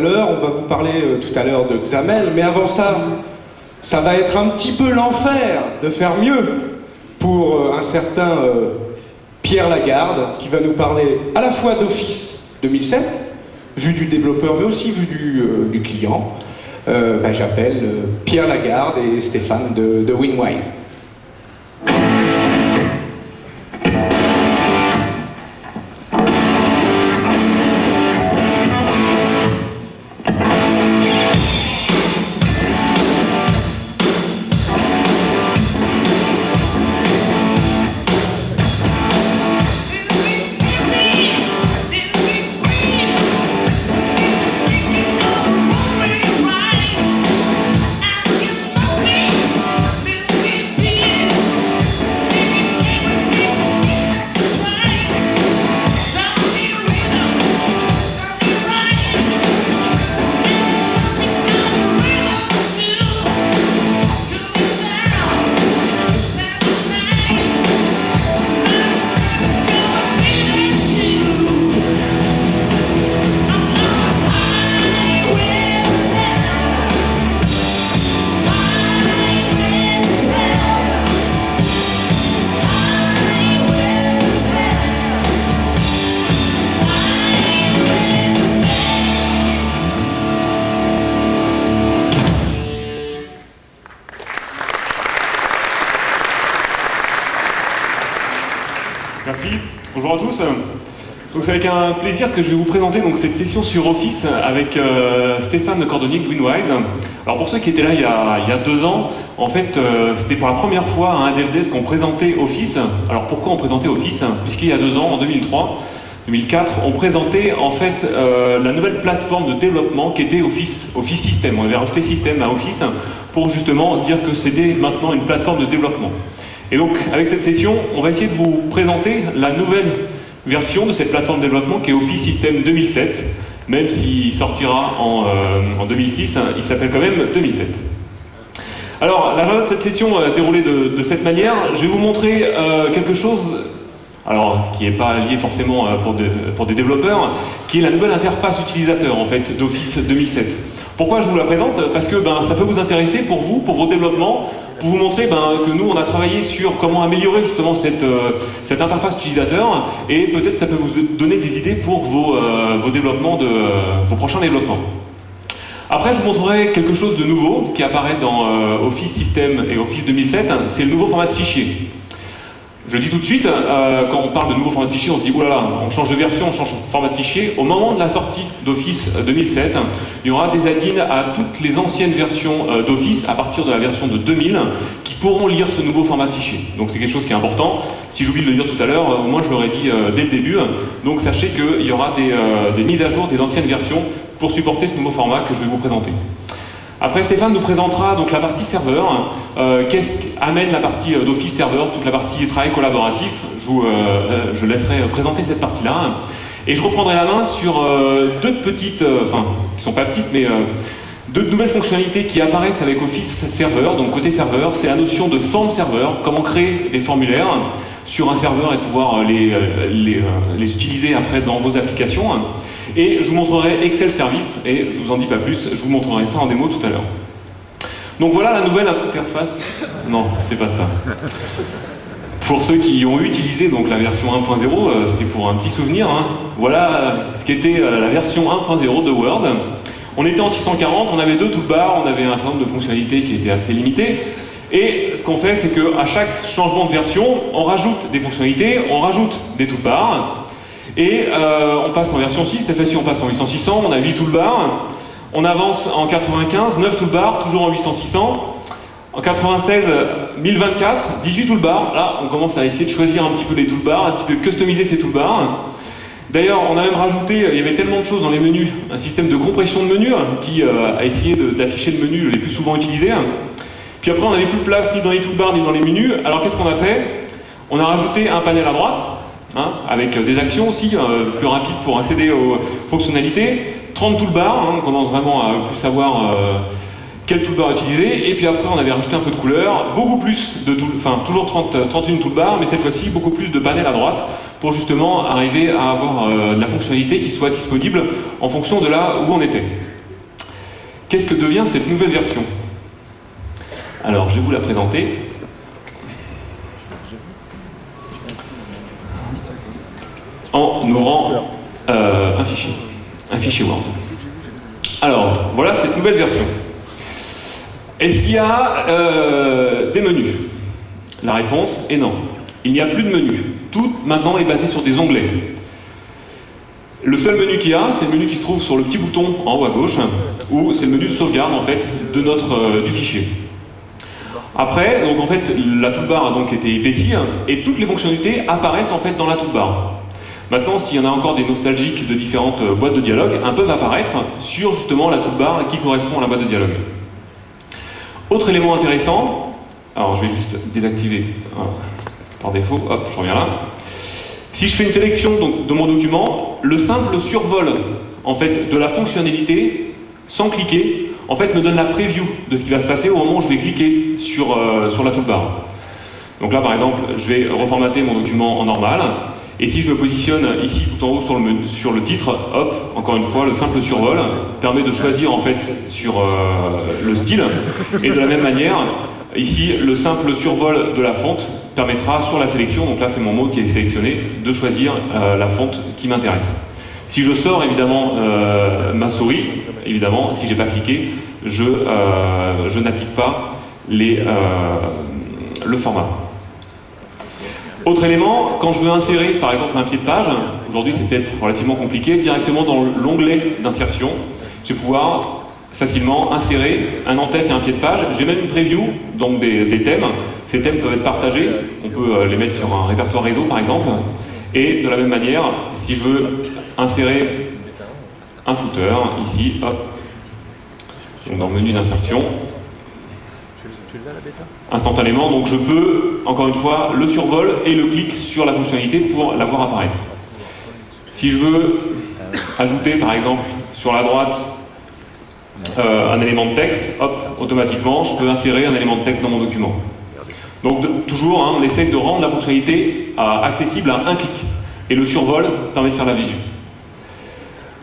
On va vous parler tout à l'heure de XAML, mais avant ça, ça va être un petit peu l'enfer de faire mieux pour un certain Pierre Lagarde, qui va nous parler à la fois d'Office 2007, vu du développeur, mais aussi vu du client. J'appelle Pierre Lagarde et Stéphane de Winwise. Merci, bonjour à tous. Donc c'est avec un plaisir que je vais vous présenter donc, cette session sur Office avec Stéphane Cordonnier de Winwise. Alors pour ceux qui étaient là il y a 2 ans, en fait c'était pour la première fois à un Helpdesk qu'on présentait Office. Alors pourquoi on présentait Office? Puisqu'il y a 2 ans, en 2003, 2004, on présentait en fait la nouvelle plateforme de développement qui était Office System. On avait rajouté System à Office pour justement dire que c'était maintenant une plateforme de développement. Et donc, avec cette session, on va essayer de vous présenter la nouvelle version de cette plateforme de développement qui est Office System 2007, même s'il sortira en 2006, il s'appelle quand même 2007. Alors, l'agenda de cette session va se dérouler de cette manière. Je vais vous montrer quelque chose, alors qui n'est pas lié forcément pour des développeurs, qui est la nouvelle interface utilisateur en fait d'Office 2007. Pourquoi je vous la présente? Parce que ça peut vous intéresser pour vous, pour vos développements, pour vous montrer que nous, on a travaillé sur comment améliorer justement cette interface utilisateur, et peut-être ça peut vous donner des idées pour vos développements, vos prochains développements. Après, je vous montrerai quelque chose de nouveau qui apparaît dans Office System et Office 2007, c'est le nouveau format de fichier. Je dis tout de suite, quand on parle de nouveau format de fichier, on se dit, oh là là, on change de version, on change de format de fichier. Au moment de la sortie d'Office 2007, il y aura des add-ins à toutes les anciennes versions d'Office, à partir de la version de 2000, qui pourront lire ce nouveau format de fichier. Donc c'est quelque chose qui est important. Si j'oublie de le dire tout à l'heure, moi je l'aurais dit dès le début. Donc sachez qu'il y aura des mises à jour des anciennes versions pour supporter ce nouveau format que je vais vous présenter. Après, Stéphane nous présentera donc la partie serveur. Qu'est-ce qu'amène la partie d'Office serveur, toute la partie travail collaboratif. Je laisserai présenter cette partie-là. Et je reprendrai la main sur 2 petites, qui ne sont pas petites, mais 2 nouvelles fonctionnalités qui apparaissent avec Office serveur. Donc côté serveur, c'est la notion de form serveur, comment créer des formulaires sur un serveur et pouvoir les utiliser après dans vos applications. Et je vous montrerai Excel Service, et je vous en dis pas plus, je vous montrerai ça en démo tout à l'heure. Donc voilà la nouvelle interface. Non, c'est pas ça. Pour ceux qui ont utilisé donc la version 1.0, c'était pour un petit souvenir. Voilà ce qu'était la version 1.0 de Word. On était en 640, on avait 2 toolbars, on avait un certain nombre de fonctionnalités qui étaient assez limitées. Et ce qu'on fait, c'est qu'à chaque changement de version, on rajoute des fonctionnalités, on rajoute des toolbars. Et on passe en version 6, cette fois-ci on passe en 800-600, on a 8 toolbars. On avance en 95, 9 toolbars, toujours en 800-600. En 96, 1024, 18 toolbars. Là, on commence à essayer de choisir un petit peu les toolbars, un petit peu customiser ces toolbars. D'ailleurs, on a même rajouté, il y avait tellement de choses dans les menus, un système de compression de menus qui a essayé d'afficher le menu les plus souvent utilisés. Puis après, on n'avait plus de place ni dans les toolbars ni dans les menus. Alors qu'est-ce qu'on a fait? On a rajouté un panel à droite, avec des actions aussi, plus rapides pour accéder aux fonctionnalités. 30 toolbars, on commence vraiment à plus savoir quel toolbar utiliser. Et puis après, on avait rajouté un peu de couleur, beaucoup plus de toujours 31 toolbars, mais cette fois-ci, beaucoup plus de panels à droite pour justement arriver à avoir de la fonctionnalité qui soit disponible en fonction de là où on était. qu'est-ce que devient cette nouvelle version? Alors, je vais vous la présenter. En ouvrant un fichier Word. Alors, voilà cette nouvelle version. Est-ce qu'il y a des menus? La réponse est non. Il n'y a plus de menu. Tout maintenant est basé sur des onglets. Le seul menu qu'il y a, c'est le menu qui se trouve sur le petit bouton en haut à gauche, où c'est le menu de sauvegarde en fait de du fichier. Après, donc en fait, la toolbar a donc été épaissie et toutes les fonctionnalités apparaissent en fait dans la toolbar. Maintenant, s'il y en a encore des nostalgiques de différentes boîtes de dialogue, elles peuvent apparaître sur justement la toolbar qui correspond à la boîte de dialogue. Autre élément intéressant, alors je vais juste désactiver par défaut, hop, je reviens là. Si je fais une sélection donc, de mon document, le simple survol en fait, de la fonctionnalité, sans cliquer, en fait, me donne la preview de ce qui va se passer au moment où je vais cliquer sur la toolbar. Donc là, par exemple, je vais reformater mon document en normal. Et si je me positionne ici tout en haut sur le titre, hop, encore une fois, le simple survol permet de choisir en fait sur le style. Et de la même manière, ici, le simple survol de la fonte permettra sur la sélection, donc là c'est mon mot qui est sélectionné, de choisir la fonte qui m'intéresse. Si je sors évidemment ma souris, évidemment, si j'ai pas cliqué, je n'applique pas le format. Autre élément, quand je veux insérer par exemple un pied de page, aujourd'hui c'est peut-être relativement compliqué, directement dans l'onglet d'insertion, je vais pouvoir facilement insérer un en-tête et un pied de page. J'ai même une preview, donc des thèmes. Ces thèmes peuvent être partagés, on peut les mettre sur un répertoire réseau par exemple. Et de la même manière, si je veux insérer un footer, ici, hop, donc dans le menu d'insertion, instantanément, donc je peux, encore une fois, le survol et le clic sur la fonctionnalité pour la voir apparaître. Si je veux ajouter, par exemple, sur la droite, un élément de texte, hop, automatiquement, je peux insérer un élément de texte dans mon document. Donc, toujours, on essaie de rendre la fonctionnalité accessible à un clic. Et le survol permet de faire la visu.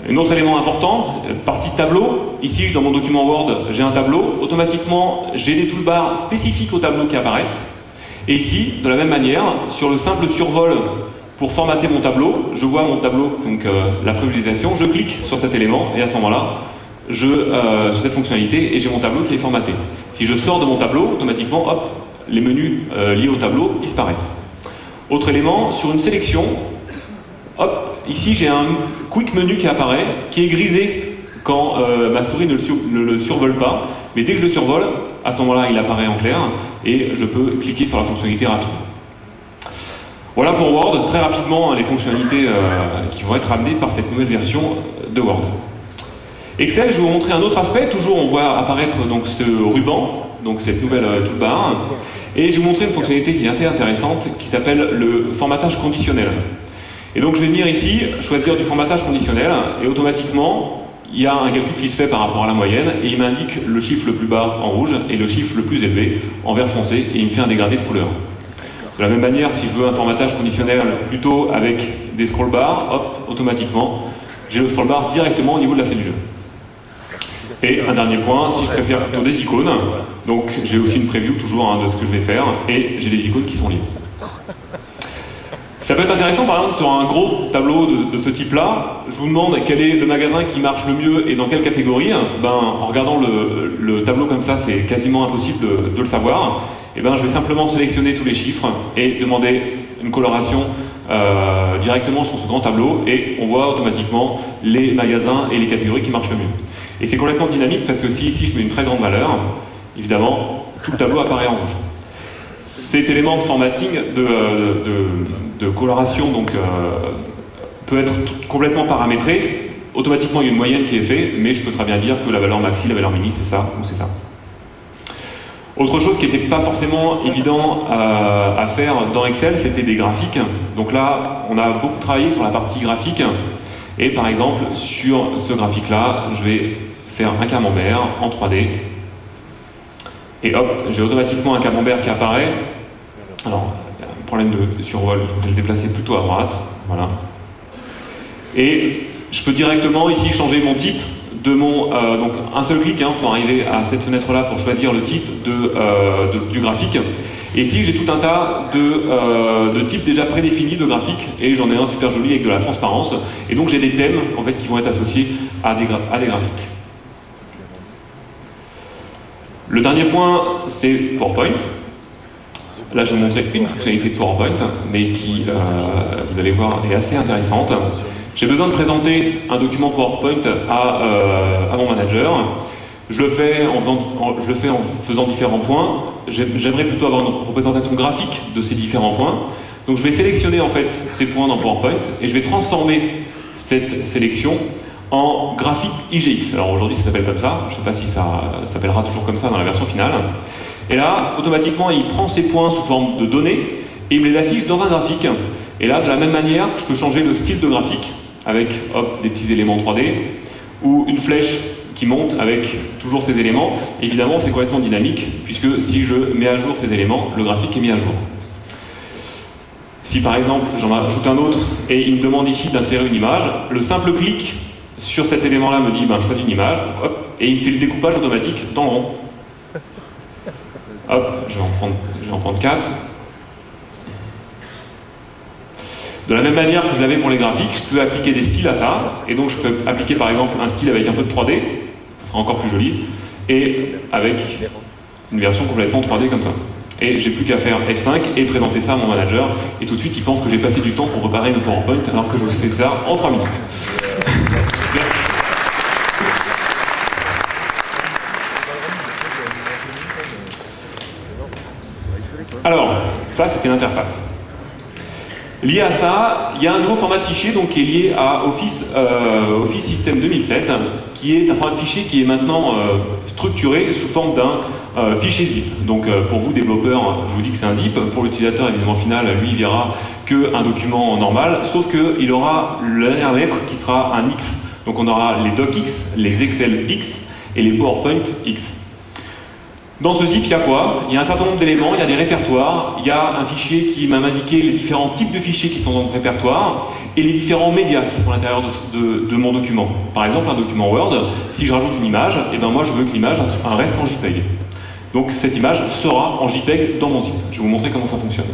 Un autre élément important, partie tableau. Ici, dans mon document Word, j'ai un tableau. Automatiquement, j'ai des toolbars spécifiques au tableau qui apparaissent. Et ici, de la même manière, sur le simple survol pour formater mon tableau, je vois mon tableau, donc la prévisualisation, je clique sur cet élément et à ce moment-là, sur cette fonctionnalité et j'ai mon tableau qui est formaté. Si je sors de mon tableau, automatiquement, hop, les menus liés au tableau disparaissent. Autre élément, sur une sélection, hop, ici j'ai un quick menu qui apparaît, qui est grisé quand ma souris ne le survole pas, mais dès que je le survole, à ce moment-là il apparaît en clair et je peux cliquer sur la fonctionnalité rapide. Voilà pour Word, très rapidement les fonctionnalités qui vont être amenées par cette nouvelle version de Word. Excel, je vais vous montrer un autre aspect. Toujours, on voit apparaître donc, ce ruban, donc cette nouvelle toolbar. Et je vais vous montrer une fonctionnalité qui est assez intéressante, qui s'appelle le formatage conditionnel. Et donc, je vais venir ici, choisir du formatage conditionnel, et automatiquement, il y a un calcul qui se fait par rapport à la moyenne, et il m'indique le chiffre le plus bas en rouge et le chiffre le plus élevé en vert foncé, et il me fait un dégradé de couleur. De la même manière, si je veux un formatage conditionnel plutôt avec des scroll bars, hop, automatiquement, j'ai le scroll bar directement au niveau de la cellule. Et un dernier point, si je préfère plutôt des icônes, donc j'ai aussi une preview toujours de ce que je vais faire, et j'ai des icônes qui sont libres. Ça peut être intéressant par exemple sur un gros tableau de ce type-là, je vous demande quel est le magasin qui marche le mieux et dans quelle catégorie. En regardant le tableau comme ça, c'est quasiment impossible de le savoir. Et je vais simplement sélectionner tous les chiffres et demander une coloration directement sur ce grand tableau, et on voit automatiquement les magasins et les catégories qui marchent le mieux. Et c'est complètement dynamique parce que si ici je mets une très grande valeur, évidemment, tout le tableau apparaît en rouge. Cet élément de formatting, de coloration, donc, peut être complètement paramétré. Automatiquement, il y a une moyenne qui est faite, mais je peux très bien dire que la valeur maxi, la valeur mini, c'est ça ou c'est ça. Autre chose qui n'était pas forcément évident à faire dans Excel, c'était des graphiques. Donc là, on a beaucoup travaillé sur la partie graphique. Et par exemple, sur ce graphique-là, je vais faire un camembert en 3D. Et hop, j'ai automatiquement un camembert qui apparaît. Alors, il y a un problème de survol, je vais le déplacer plutôt à droite. Voilà. Et je peux directement ici changer mon type donc un seul clic pour arriver à cette fenêtre-là pour choisir le type du graphique. Et ici, j'ai tout un tas de types déjà prédéfinis de graphiques, et j'en ai un super joli avec de la transparence. Et donc j'ai des thèmes en fait qui vont être associés à des graphiques. Le dernier point, c'est PowerPoint. Là, je vais vous montrer une fonctionnalité de PowerPoint, mais qui, vous allez voir, est assez intéressante. J'ai besoin de présenter un document PowerPoint à mon manager. Je le fais en faisant différents points. J'aimerais plutôt avoir une représentation graphique de ces différents points. Donc je vais sélectionner en fait ces points dans PowerPoint et je vais transformer cette sélection en graphique IGX. Alors aujourd'hui ça s'appelle comme ça, je ne sais pas si ça s'appellera toujours comme ça dans la version finale. Et là, automatiquement, il prend ces points sous forme de données et il me les affiche dans un graphique. Et là, de la même manière, je peux changer le style de graphique avec, hop, des petits éléments 3D ou une flèche qui monte avec toujours ces éléments. Évidemment, c'est complètement dynamique puisque si je mets à jour ces éléments, le graphique est mis à jour. Si par exemple, j'en ajoute un autre et il me demande ici d'insérer une image, le simple clic sur cet élément-là me dit, choisis une image, hop, et il me fait le découpage automatique dans le rond. Hop, je vais en prendre 4. De la même manière que je l'avais pour les graphiques, je peux appliquer des styles à ça. Et donc je peux appliquer par exemple un style avec un peu de 3D, ça sera encore plus joli, et avec une version complètement 3D comme ça. Et j'ai plus qu'à faire F5 et présenter ça à mon manager, et tout de suite il pense que j'ai passé du temps pour préparer le PowerPoint alors que je fais ça en 3 minutes. Merci. Alors, ça c'était l'interface. Lié à ça, il y a un nouveau format de fichier donc, qui est lié à Office System 2007, qui est un format de fichier qui est maintenant structuré sous forme d'un fichier zip. Donc pour vous développeurs, je vous dis que c'est un zip. Pour l'utilisateur évidemment final, lui il verra qu'un document normal, sauf qu'il aura la dernière lettre qui sera un X. Donc on aura les DocX, les Excel X et les PowerPoint X. Dans ce zip, il y a quoi? Il y a un certain nombre d'éléments, il y a des répertoires, il y a un fichier qui va m'indiquer les différents types de fichiers qui sont dans ce répertoire et les différents médias qui sont à l'intérieur de mon document. Par exemple, un document Word, si je rajoute une image, et moi je veux que l'image reste en JPEG. Donc cette image sera en JPEG dans mon zip. Je vais vous montrer comment ça fonctionne.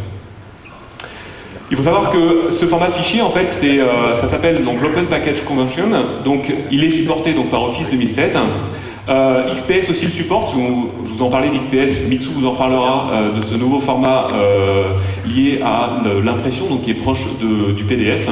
Il faut savoir que ce format de fichier, en fait, ça s'appelle donc l'Open Package Convention. Donc il est supporté donc, par Office 2007. XPS aussi le supporte, je vous en parlais d'XPS, Mitsu vous en reparlera de ce nouveau format lié à l'impression, donc qui est proche du PDF.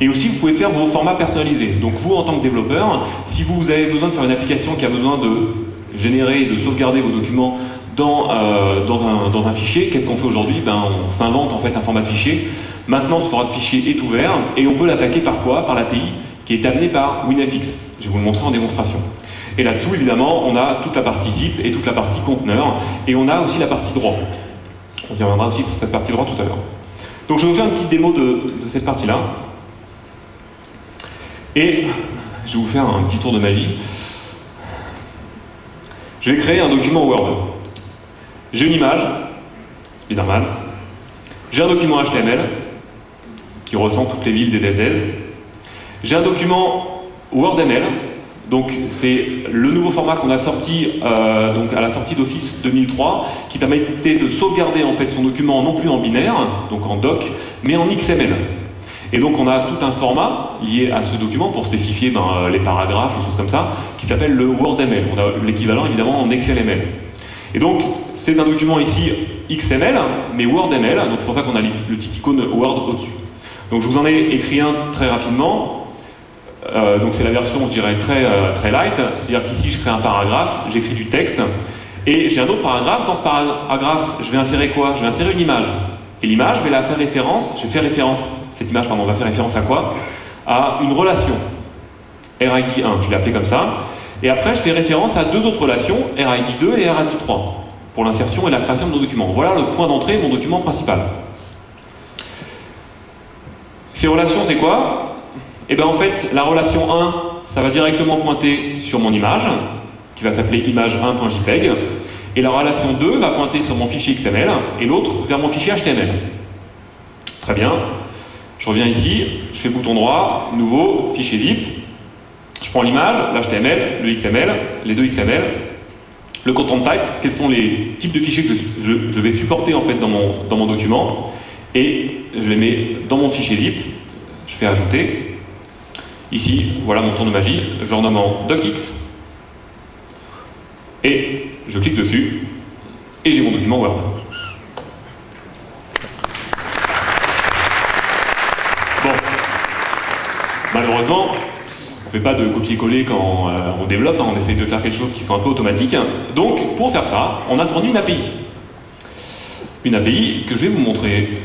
Et aussi vous pouvez faire vos formats personnalisés. Donc vous en tant que développeur, si vous avez besoin de faire une application qui a besoin de générer et de sauvegarder vos documents dans un fichier, qu'est-ce qu'on fait aujourd'hui? On s'invente en fait un format de fichier. Maintenant ce format de fichier est ouvert et on peut l'attaquer par quoi? Par l'API qui est amenée par WinFX. Je vais vous le montrer en démonstration. Et là-dessous, évidemment, on a toute la partie zip et toute la partie conteneur, et on a aussi la partie droit. On y reviendra aussi sur cette partie droit tout à l'heure. Donc je vais vous faire une petite démo de cette partie-là. Et je vais vous faire un petit tour de magie. Je vais créer un document Word. J'ai une image, Spider-Man. J'ai un document HTML, qui recense toutes les villes des DevDev. J'ai un document WordML. Donc c'est le nouveau format qu'on a sorti donc à la sortie d'Office 2003 qui permettait de sauvegarder en fait son document non plus en binaire, donc en doc, mais en XML. Et donc on a tout un format lié à ce document pour spécifier les paragraphes, les choses comme ça, qui s'appelle le WordML. On a l'équivalent évidemment en XLML. Et donc c'est un document ici XML, mais WordML, donc c'est pour ça qu'on a le petit icône Word au-dessus. Donc je vous en ai écrit un très rapidement. Donc c'est la version, je dirais, très light, c'est-à-dire qu'ici je crée un paragraphe, j'écris du texte, et j'ai un autre paragraphe. Dans ce paragraphe, je vais insérer quoi? Je vais insérer une image. Et l'image, je vais la faire référence, cette image, va faire référence à quoi? À une relation, RID1, je l'ai appelé comme ça, et après je fais référence à deux autres relations, RID2 et RID3, pour l'insertion et la création de mon document. Voilà le point d'entrée de mon document principal. Ces relations, c'est quoi? Et bien en fait, la relation 1, ça va directement pointer sur mon image, qui va s'appeler image1.jpg, et la relation 2 va pointer sur mon fichier XML, et l'autre vers mon fichier HTML. Très bien. Je reviens ici, je fais bouton droit, nouveau, fichier zip. Je Je prends l'image, l'HTML, le XML, les deux XML, le content type, quels sont les types de fichiers que je vais supporter en fait dans mon document, et je les mets dans mon fichier zip, je fais ajouter. Ici, voilà mon tour de magie, je le renomme en docx, et je clique dessus, et j'ai mon document Word. Bon, malheureusement, on ne fait pas de copier-coller quand on développe, on essaye de faire quelque chose qui soit un peu automatique. Donc, pour faire ça, on a fourni une API. Une API que je vais vous montrer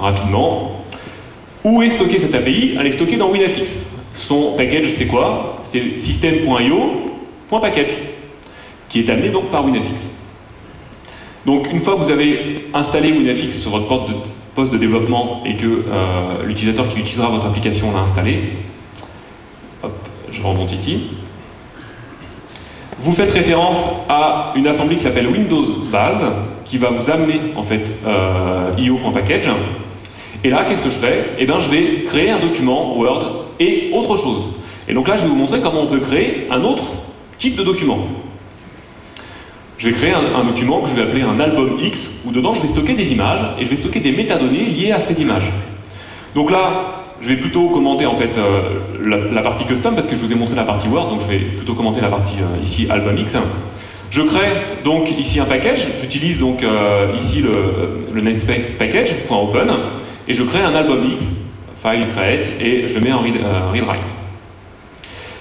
rapidement. Où est stockée cette API? Elle est stockée dans WinFX. Son package, c'est quoi? C'est system.io.package, qui est amené donc par WinFX. Donc, une fois que vous avez installé WinFX sur votre poste de développement et que l'utilisateur qui utilisera votre application l'a installé, hop, je remonte ici. Vous faites référence à une assembly qui s'appelle Windows Base, qui va vous amener en fait io.package. Et là, qu'est-ce que je fais? Eh bien, je vais créer un document Word et autre chose. Et donc là, je vais vous montrer comment on peut créer un autre type de document. Je vais créer un document que je vais appeler un album X, où dedans je vais stocker des images et je vais stocker des métadonnées liées à ces images. Donc là, je vais plutôt commenter en fait la partie custom parce que je vous ai montré la partie Word, donc je vais plutôt commenter la partie ici album X. Je crée donc ici un package, j'utilise donc ici le namespace package.open et je crée un album X, file create, et je le mets en read-write.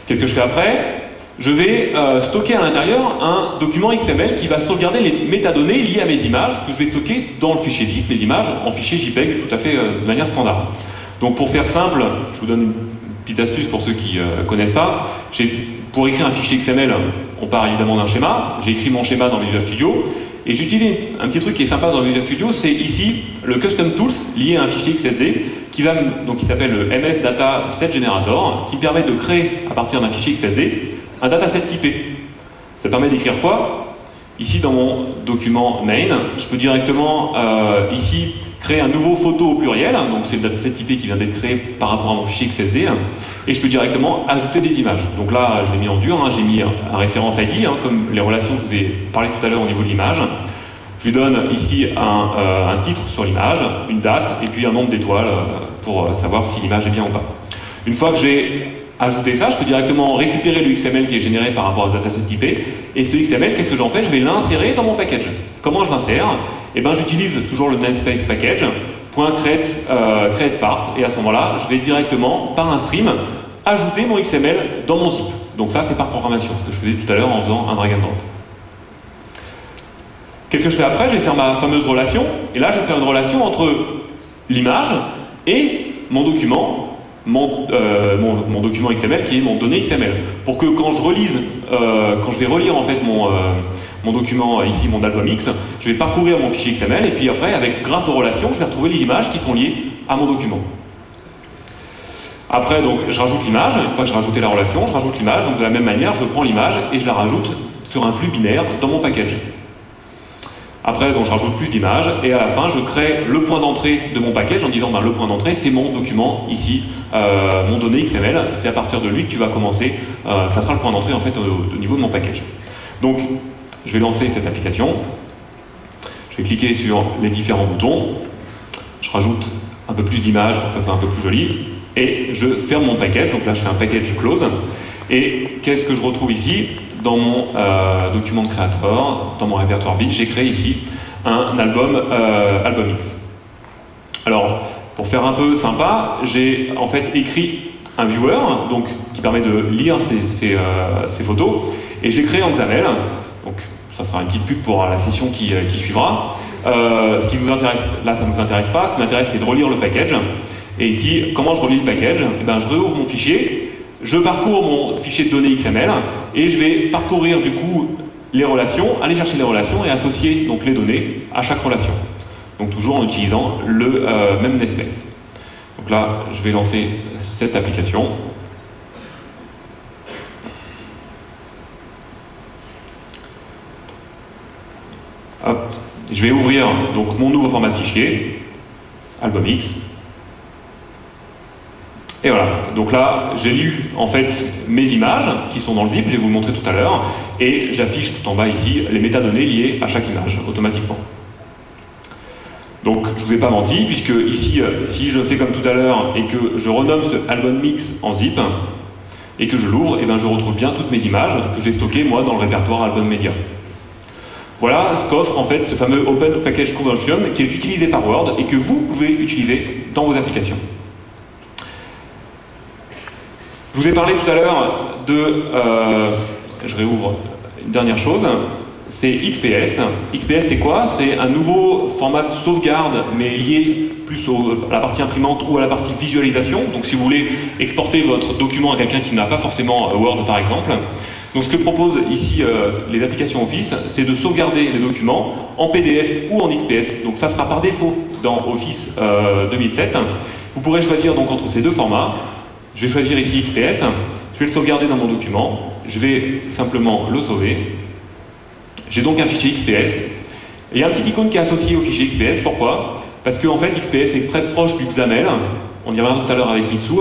Qu'est-ce que je fais après? Je vais stocker à l'intérieur un document XML qui va sauvegarder les métadonnées liées à mes images que je vais stocker dans le fichier zip, mes images, en fichier JPEG tout à fait de manière standard. Donc pour faire simple, je vous donne une petite astuce pour ceux qui ne connaissent pas. Pour écrire un fichier XML, on part évidemment d'un schéma. J'ai écrit mon schéma dans Visual Studio et j'utilise un petit truc qui est sympa dans Visual Studio, c'est ici le Custom Tools lié à un fichier XSD qui s'appelle le MS Data Set Generator, qui permet de créer à partir d'un fichier XSD un dataset typé. Ça permet d'écrire quoi? Ici dans mon document main, je peux directement ici créer un nouveau photo au pluriel, donc c'est le dataset typé qui vient d'être créé par rapport à mon fichier XSD, et je peux directement ajouter des images. Donc là, je l'ai mis en dur, j'ai mis un référence ID, comme les relations que je vous ai parlé tout à l'heure au niveau de l'image. Je lui donne ici un titre sur l'image, une date, et puis un nombre d'étoiles pour savoir si l'image est bien ou pas. Une fois que j'ai ajouté ça, je peux directement récupérer le XML qui est généré par rapport à ce dataset typé, et ce XML, qu'est-ce que j'en fais? Je vais l'insérer dans mon package. Comment je l'insère? Eh bien, j'utilise toujours le namespace package, .create part, et à ce moment-là, je vais directement, par un stream, ajouter mon XML dans mon zip. Donc ça, c'est par programmation, ce que je faisais tout à l'heure en faisant un drag and drop. Qu'est-ce que je fais après? Je vais faire ma fameuse relation, et là, je vais faire une relation entre l'image et mon document, mon document XML qui est mon donnée XML. Pour que quand je vais relire en fait mon document ici, mon album X, je vais parcourir mon fichier XML et puis après, grâce aux relations, je vais retrouver les images qui sont liées à mon document. Après, donc, je rajoute l'image. Une fois que j'ai rajouté la relation, je rajoute l'image. Donc de la même manière, je prends l'image et je la rajoute sur un flux binaire dans mon package. Après, donc, je rajoute plus d'images et à la fin, je crée le point d'entrée de mon package en disant le point d'entrée, c'est mon document ici, mon données XML. C'est à partir de lui que tu vas commencer. Ça sera le point d'entrée en fait au niveau de mon package. Donc, je vais lancer cette application. Je vais cliquer sur les différents boutons. Je rajoute un peu plus d'images pour que ça soit un peu plus joli. Et je ferme mon package. Donc là, je fais un package close. Et qu'est-ce que je retrouve ici? Dans mon document de créateur, dans mon répertoire bit, j'ai créé ici un album X. Alors, pour faire un peu sympa, j'ai en fait écrit un viewer, donc qui permet de lire ces photos, et j'ai créé en XAML. Donc, ça sera une petite pub pour la session qui suivra. Ce qui nous intéresse, là, ça ne nous intéresse pas. Ce qui m'intéresse, c'est de relire le package. Et ici, comment je relis le package? Eh bien, je réouvre mon fichier. Je parcours mon fichier de données XML et je vais parcourir du coup les relations, aller chercher les relations et associer donc les données à chaque relation. Donc toujours en utilisant le même namespace. Donc là, je vais lancer cette application. Hop. Je vais ouvrir donc mon nouveau format de fichier, album X. Et voilà, donc là, j'ai lu en fait mes images qui sont dans le VIP, je vais vous le montrer tout à l'heure, et j'affiche tout en bas ici les métadonnées liées à chaque image, automatiquement. Donc je ne vous ai pas menti, puisque ici, si je fais comme tout à l'heure et que je renomme ce album mix en zip, et que je l'ouvre, et ben je retrouve bien toutes mes images que j'ai stockées moi dans le répertoire album média. Voilà ce qu'offre en fait ce fameux Open Package Convention qui est utilisé par Word et que vous pouvez utiliser dans vos applications. Je vous ai parlé tout à l'heure de... je réouvre une dernière chose, c'est XPS. XPS c'est quoi? C'est un nouveau format de sauvegarde, mais lié plus à la partie imprimante ou à la partie visualisation. Donc si vous voulez exporter votre document à quelqu'un qui n'a pas forcément Word par exemple. Donc ce que proposent ici les applications Office, c'est de sauvegarder les documents en PDF ou en XPS. Donc ça sera par défaut dans Office 2007. Vous pourrez choisir donc entre ces deux formats. Je vais choisir ici XPS, je vais le sauvegarder dans mon document, je vais simplement le sauver. J'ai donc un fichier XPS. Et il y a un petit icône qui est associé au fichier XPS, pourquoi? Parce qu'en fait XPS est très proche du XAML, on y reviendra tout à l'heure avec Mitsu,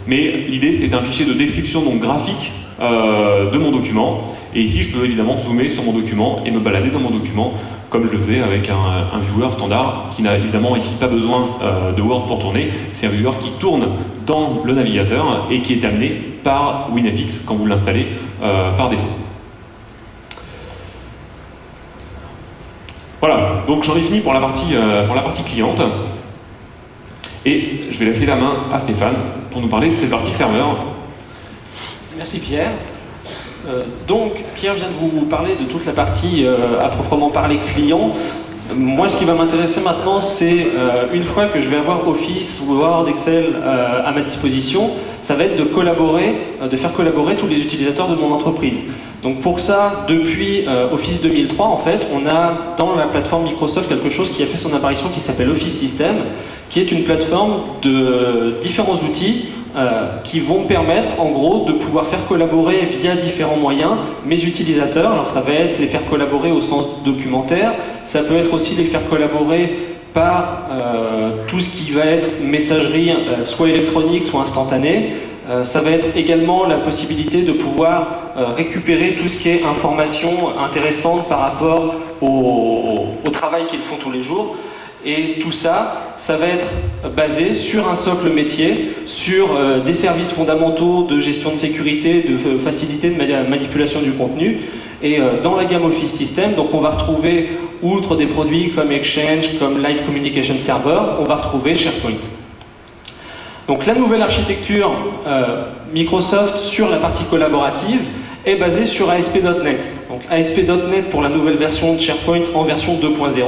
mais l'idée c'est un fichier de description donc graphique de mon document, et ici je peux évidemment zoomer sur mon document et me balader dans mon document comme je le faisais avec un viewer standard qui n'a évidemment ici pas besoin de Word pour tourner. C'est un viewer qui tourne dans le navigateur et qui est amené par WinFX quand vous l'installez par défaut. Voilà, donc j'en ai fini pour la partie cliente. Et je vais laisser la main à Stéphane pour nous parler de cette partie serveur. Merci Pierre. Donc Pierre vient de vous parler de toute la partie à proprement parler client. Moi ce qui va m'intéresser maintenant c'est une fois que je vais avoir Office, Word, Excel à ma disposition, ça va être de faire collaborer tous les utilisateurs de mon entreprise. Donc pour ça, depuis Office 2003 en fait, on a dans la plateforme Microsoft quelque chose qui a fait son apparition qui s'appelle Office System, qui est une plateforme de différents outils qui vont permettre en gros de pouvoir faire collaborer via différents moyens mes utilisateurs. Alors ça va être les faire collaborer au sens documentaire, ça peut être aussi les faire collaborer par tout ce qui va être messagerie soit électronique soit instantanée. Ça va être également la possibilité de pouvoir récupérer tout ce qui est information intéressante par rapport au travail qu'ils font tous les jours. Et tout ça, ça va être basé sur un socle métier, sur des services fondamentaux de gestion de sécurité, de facilité de manipulation du contenu. Et dans la gamme Office System, donc on va retrouver, outre des produits comme Exchange, comme Live Communication Server, on va retrouver SharePoint. Donc la nouvelle architecture Microsoft sur la partie collaborative est basée sur ASP.NET. Donc ASP.NET pour la nouvelle version de SharePoint en version 2.0.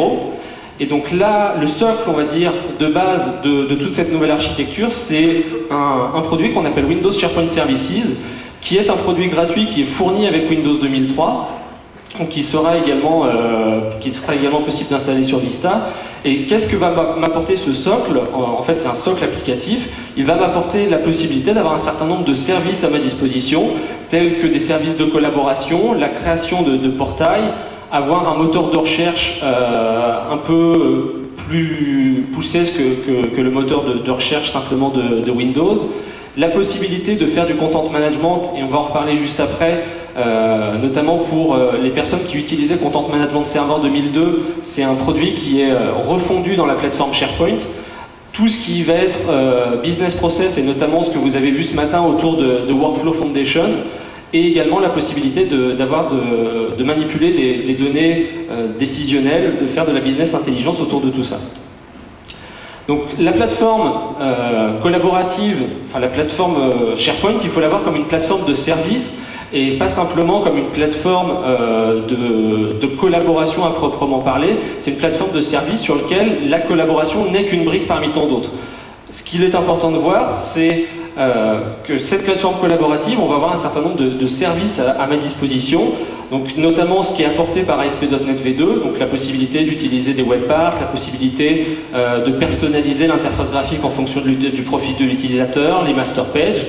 Et donc là, le socle, on va dire, de base de toute cette nouvelle architecture, c'est un produit qu'on appelle Windows SharePoint Services, qui est un produit gratuit qui est fourni avec Windows 2003, donc qui sera également possible d'installer sur Vista. Et qu'est-ce que va m'apporter ce socle? En fait, c'est un socle applicatif. Il va m'apporter la possibilité d'avoir un certain nombre de services à ma disposition, tels que des services de collaboration, la création de portails, avoir un moteur de recherche un peu plus poussé que le moteur de recherche simplement de Windows, la possibilité de faire du content management, et on va en reparler juste après, notamment pour les personnes qui utilisaient Content Management Server 2002, c'est un produit qui est refondu dans la plateforme SharePoint. Tout ce qui va être business process, et notamment ce que vous avez vu ce matin autour de Workflow Foundation, et également la possibilité de manipuler des données décisionnelles, de faire de la business intelligence autour de tout ça. Donc la plateforme collaborative, enfin la plateforme SharePoint, il faut la voir comme une plateforme de service et pas simplement comme une plateforme de collaboration à proprement parler. C'est une plateforme de service sur laquelle la collaboration n'est qu'une brique parmi tant d'autres. Ce qu'il est important de voir, c'est que cette plateforme collaborative, on va avoir un certain nombre de services à ma disposition, donc notamment ce qui est apporté par ASP.NET V2, donc la possibilité d'utiliser des webparts, la possibilité de personnaliser l'interface graphique en fonction du profil de l'utilisateur, les master pages,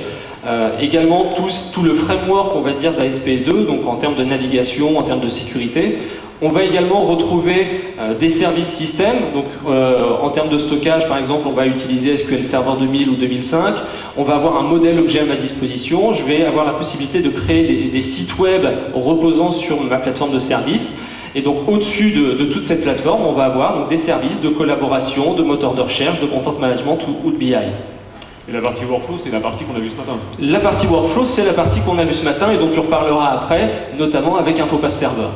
également tout le framework, on va dire, d'ASP2, donc en termes de navigation, en termes de sécurité, On va également retrouver des services système. Donc, en termes de stockage, par exemple, on va utiliser SQL Server 2000 ou 2005. On va avoir un modèle objet à ma disposition. Je vais avoir la possibilité de créer des sites web reposant sur ma plateforme de services. Et donc, au-dessus de toute cette plateforme, on va avoir donc, des services de collaboration, de moteurs de recherche, de content management ou de BI. Et la partie workflow, c'est la partie qu'on a vue ce matin. La partie workflow, c'est la partie qu'on a vue ce matin et dont tu reparleras après, notamment avec Infopass Server.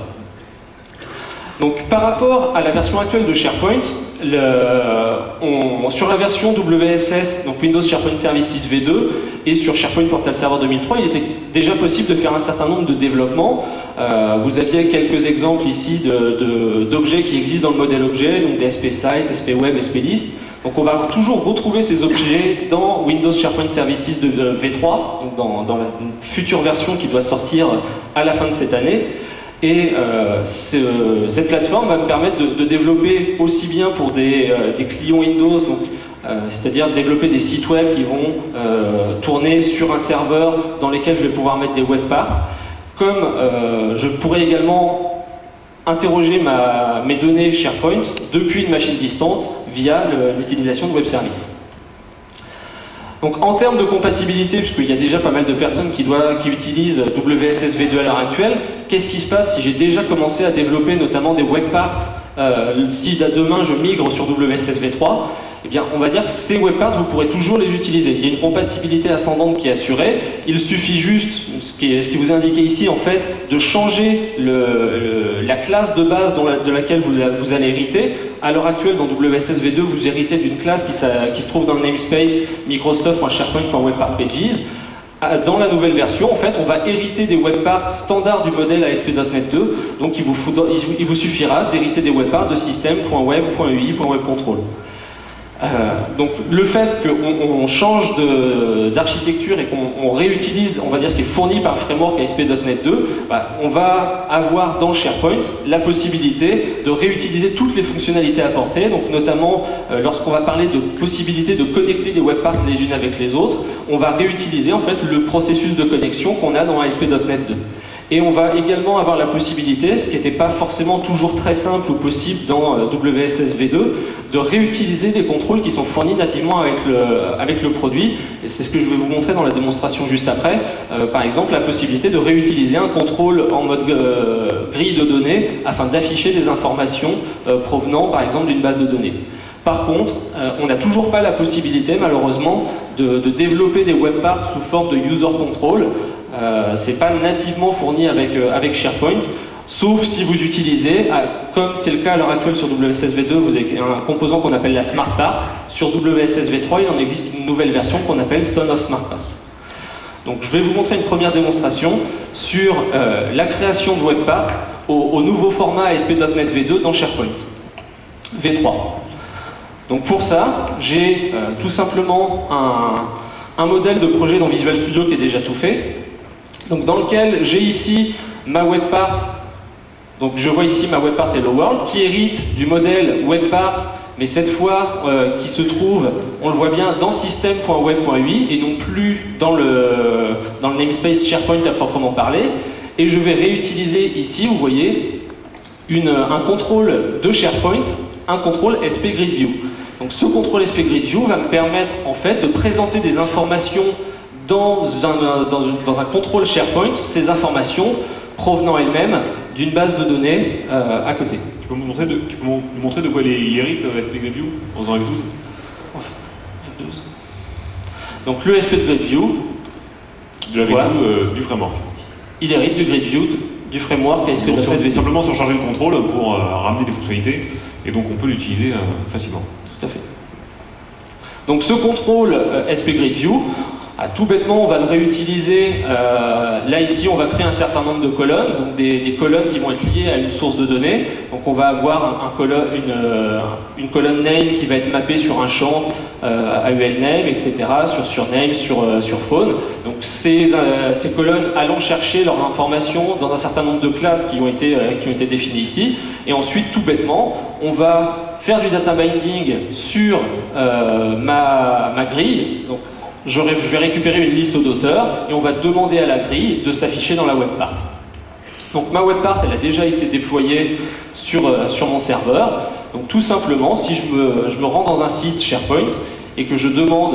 Donc, par rapport à la version actuelle de SharePoint, sur la version WSS, donc Windows SharePoint Services V2, et sur SharePoint Portal Server 2003, il était déjà possible de faire un certain nombre de développements. Vous aviez quelques exemples ici d'objets qui existent dans le modèle objet, donc des SP Site, SP Web, SP List. Donc on va toujours retrouver ces objets dans Windows SharePoint Services de V3, donc dans la future version qui doit sortir à la fin de cette année. Et cette plateforme va me permettre de développer aussi bien pour des clients Windows, c'est-à-dire développer des sites web qui vont tourner sur un serveur dans lesquels je vais pouvoir mettre des web parts, comme je pourrais également interroger mes données SharePoint depuis une machine distante via l'utilisation de web services. Donc en termes de compatibilité, puisqu'il y a déjà pas mal de personnes qui utilisent WSS V2 à l'heure actuelle, qu'est-ce qui se passe si j'ai déjà commencé à développer notamment des web parts, si demain je migre sur WSS V3, eh bien on va dire que ces web parts, vous pourrez toujours les utiliser. Il y a une compatibilité ascendante qui est assurée. Il suffit juste, ce qui vous est indiqué ici en fait, de changer la classe de base de laquelle vous allez hériter. À l'heure actuelle, dans WSS V2, vous héritez d'une classe qui se trouve dans le namespace Microsoft.SharePoint.WebPartPages. Dans la nouvelle version, en fait, on va hériter des web parts standards du modèle ASP.NET 2. Donc, il vous suffira d'hériter des web parts de system.web.ui.webcontrol. Donc le fait qu'on change d'architecture et qu'on réutilise, on va dire, ce qui est fourni par le framework ASP.NET 2, on va avoir dans SharePoint la possibilité de réutiliser toutes les fonctionnalités apportées, donc notamment lorsqu'on va parler de possibilité de connecter des web parts les unes avec les autres, on va réutiliser en fait le processus de connexion qu'on a dans ASP.NET 2. Et on va également avoir la possibilité, ce qui n'était pas forcément toujours très simple ou possible dans WSS V2, de réutiliser des contrôles qui sont fournis nativement avec le produit. Et c'est ce que je vais vous montrer dans la démonstration juste après. Par exemple, la possibilité de réutiliser un contrôle en mode grille de données afin d'afficher des informations provenant, par exemple, d'une base de données. Par contre, on n'a toujours pas la possibilité, malheureusement, de développer des web parts sous forme de user control. C'est pas nativement fourni avec SharePoint, sauf si vous utilisez, comme c'est le cas à l'heure actuelle sur WSS V2, vous avez un composant qu'on appelle la Smart Part. Sur WSS V3, il en existe une nouvelle version qu'on appelle Son of Smart Part. Donc je vais vous montrer une première démonstration sur la création de web part au nouveau format ASP.NET V2 dans SharePoint V3. Donc pour ça, j'ai tout simplement un modèle de projet dans Visual Studio qui est déjà tout fait. Donc dans lequel j'ai ici ma web part. Donc je vois ici ma web part Hello World qui hérite du modèle web part, mais cette fois qui se trouve, on le voit bien, dans system.web.ui et non plus dans le namespace SharePoint à proprement parler. Et je vais réutiliser ici, vous voyez, un contrôle de SharePoint, un contrôle SP Grid View. Donc ce contrôle SP Grid View va me permettre en fait de présenter des informations dans un contrôle SharePoint, ces informations provenant elles-mêmes d'une base de données à côté. Tu peux nous montrer de quoi il hérite SP Grid View en faisant F12 ? F12. Donc le SP Grid View de la voilà. Du framework. Il hérite du Grid View du framework ASP.NET V2. Simplement surcharger le contrôle pour ramener des fonctionnalités et donc on peut l'utiliser facilement. Tout à fait. Donc ce contrôle SP Grid View, tout bêtement, on va le réutiliser. Là, ici, on va créer un certain nombre de colonnes, donc des colonnes qui vont être liées à une source de données. Donc, on va avoir une colonne name qui va être mappée sur un champ AUL name, etc., sur surname, sur phone. Donc, ces colonnes allons chercher leurs informations dans un certain nombre de classes qui ont été définies ici. Et ensuite, tout bêtement, on va faire du data binding sur ma grille. Donc, je vais récupérer une liste d'auteurs et on va demander à la grille de s'afficher dans la web part. Donc ma webpart, elle a déjà été déployée sur mon serveur. Donc tout simplement, si je me rends dans un site SharePoint et que je demande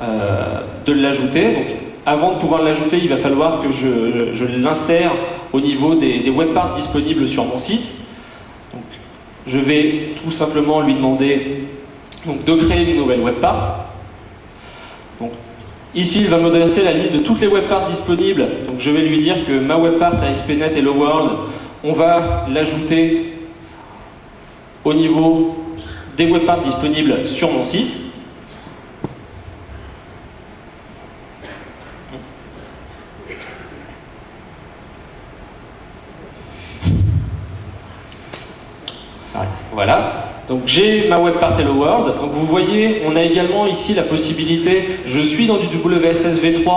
de l'ajouter, donc avant de pouvoir l'ajouter, il va falloir que je l'insère au niveau des webparts disponibles sur mon site. Donc, je vais tout simplement lui demander donc, de créer une nouvelle webpart. Donc, ici, il va me dresser la liste de toutes les webparts disponibles. Donc, je vais lui dire que ma webpart ASP.NET Hello World, on va l'ajouter au niveau des webparts disponibles sur mon site. Voilà, donc j'ai ma webpart Hello World. Donc vous voyez, on a également ici la possibilité, je suis dans du WSS v3,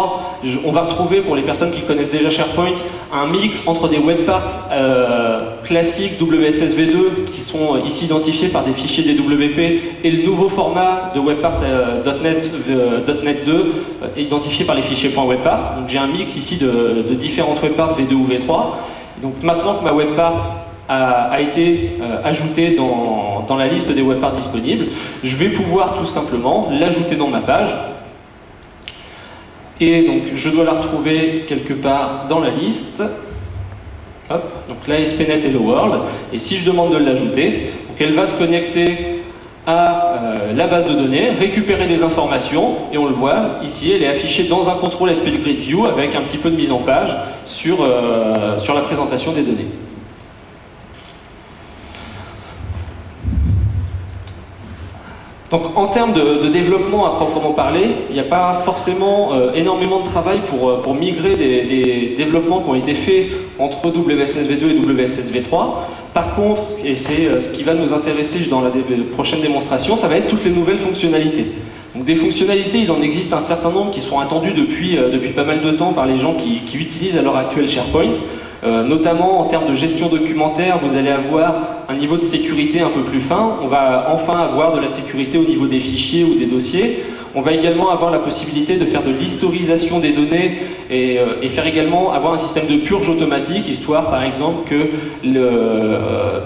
on va retrouver pour les personnes qui connaissent déjà SharePoint un mix entre des webparts classiques WSS v2 qui sont ici identifiés par des fichiers DWP et le nouveau format de webpart .NET 2 identifié par les fichiers .webpart. Donc j'ai un mix ici de différentes webparts v2 ou v3. Donc maintenant que ma webpart a été ajouté dans la liste des webparts disponibles, je vais pouvoir tout simplement l'ajouter dans ma page. Et donc je dois la retrouver quelque part dans la liste. Hop, donc la ASP.NET Hello World. Et si je demande de l'ajouter, elle va se connecter à la base de données, récupérer des informations, et on le voit ici, elle est affichée dans un contrôle ASP Grid View avec un petit peu de mise en page sur la présentation des données. Donc en termes de développement à proprement parler, il n'y a pas forcément énormément de travail pour migrer des développements qui ont été faits entre WSS v2 et WSS v3. Par contre, et c'est ce qui va nous intéresser dans la prochaine démonstration, ça va être toutes les nouvelles fonctionnalités. Donc des fonctionnalités, il en existe un certain nombre qui sont attendues depuis pas mal de temps par les gens qui utilisent à l'heure actuelle SharePoint. Notamment en termes de gestion documentaire, vous allez avoir un niveau de sécurité un peu plus fin. On va enfin avoir de la sécurité au niveau des fichiers ou des dossiers. On va également avoir la possibilité de faire de l'historisation des données et faire également avoir un système de purge automatique, histoire par exemple que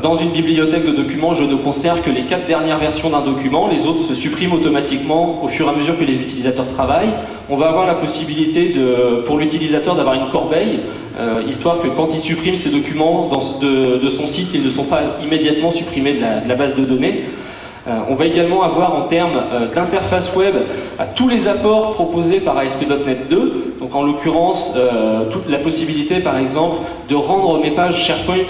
dans une bibliothèque de documents, je ne conserve que les 4 dernières versions d'un document, les autres se suppriment automatiquement au fur et à mesure que les utilisateurs travaillent. On va avoir la possibilité pour l'utilisateur d'avoir une corbeille, histoire que quand il supprime ses documents de son site, ils ne sont pas immédiatement supprimés de la base de données. On va également avoir en termes d'interface web tous les apports proposés par ASP.NET 2, donc en l'occurrence toute la possibilité par exemple de rendre mes pages SharePoint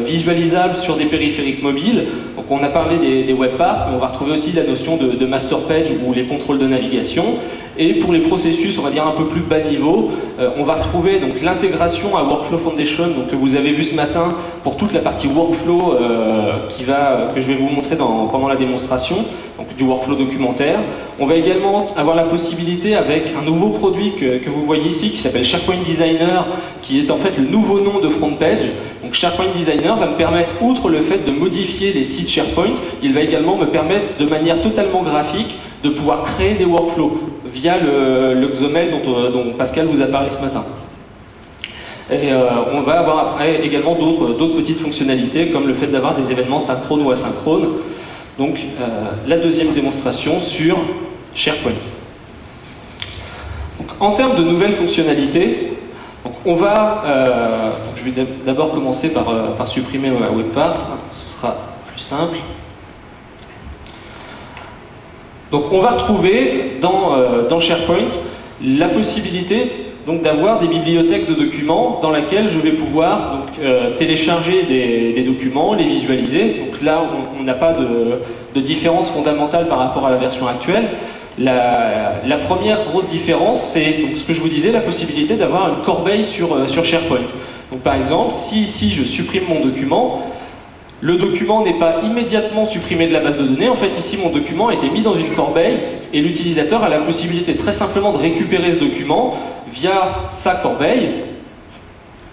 visualisables sur des périphériques mobiles. Donc on a parlé des webparts, mais on va retrouver aussi la notion de master page ou les contrôles de navigation. Et pour les processus, on va dire un peu plus bas niveau, on va retrouver donc l'intégration à Workflow Foundation, donc que vous avez vu ce matin pour toute la partie workflow que je vais vous montrer pendant la démonstration, donc du workflow documentaire. On va également avoir la possibilité avec un nouveau produit que vous voyez ici qui s'appelle SharePoint Designer, qui est en fait le nouveau nom de FrontPage. Donc SharePoint Designer va me permettre, outre le fait de modifier les sites SharePoint, il va également me permettre de manière totalement graphique de pouvoir créer des workflows via le XOML dont Pascal vous a parlé ce matin. Et on va avoir après également d'autres petites fonctionnalités comme le fait d'avoir des événements synchrones ou asynchrones. Donc la deuxième démonstration sur SharePoint. Donc, en termes de nouvelles fonctionnalités, donc on va, je vais d'abord commencer par supprimer ma webpart, ce sera plus simple. Donc on va retrouver dans SharePoint la possibilité d'avoir des bibliothèques de documents dans lesquelles je vais pouvoir télécharger des documents, les visualiser. Donc là, on n'a pas de différence fondamentale par rapport à la version actuelle. La première grosse différence, c'est ce que je vous disais, la possibilité d'avoir une corbeille sur SharePoint. Donc par exemple, si ici je supprime mon document, le document n'est pas immédiatement supprimé de la base de données. En fait, ici, mon document a été mis dans une corbeille et l'utilisateur a la possibilité très simplement de récupérer ce document via sa corbeille.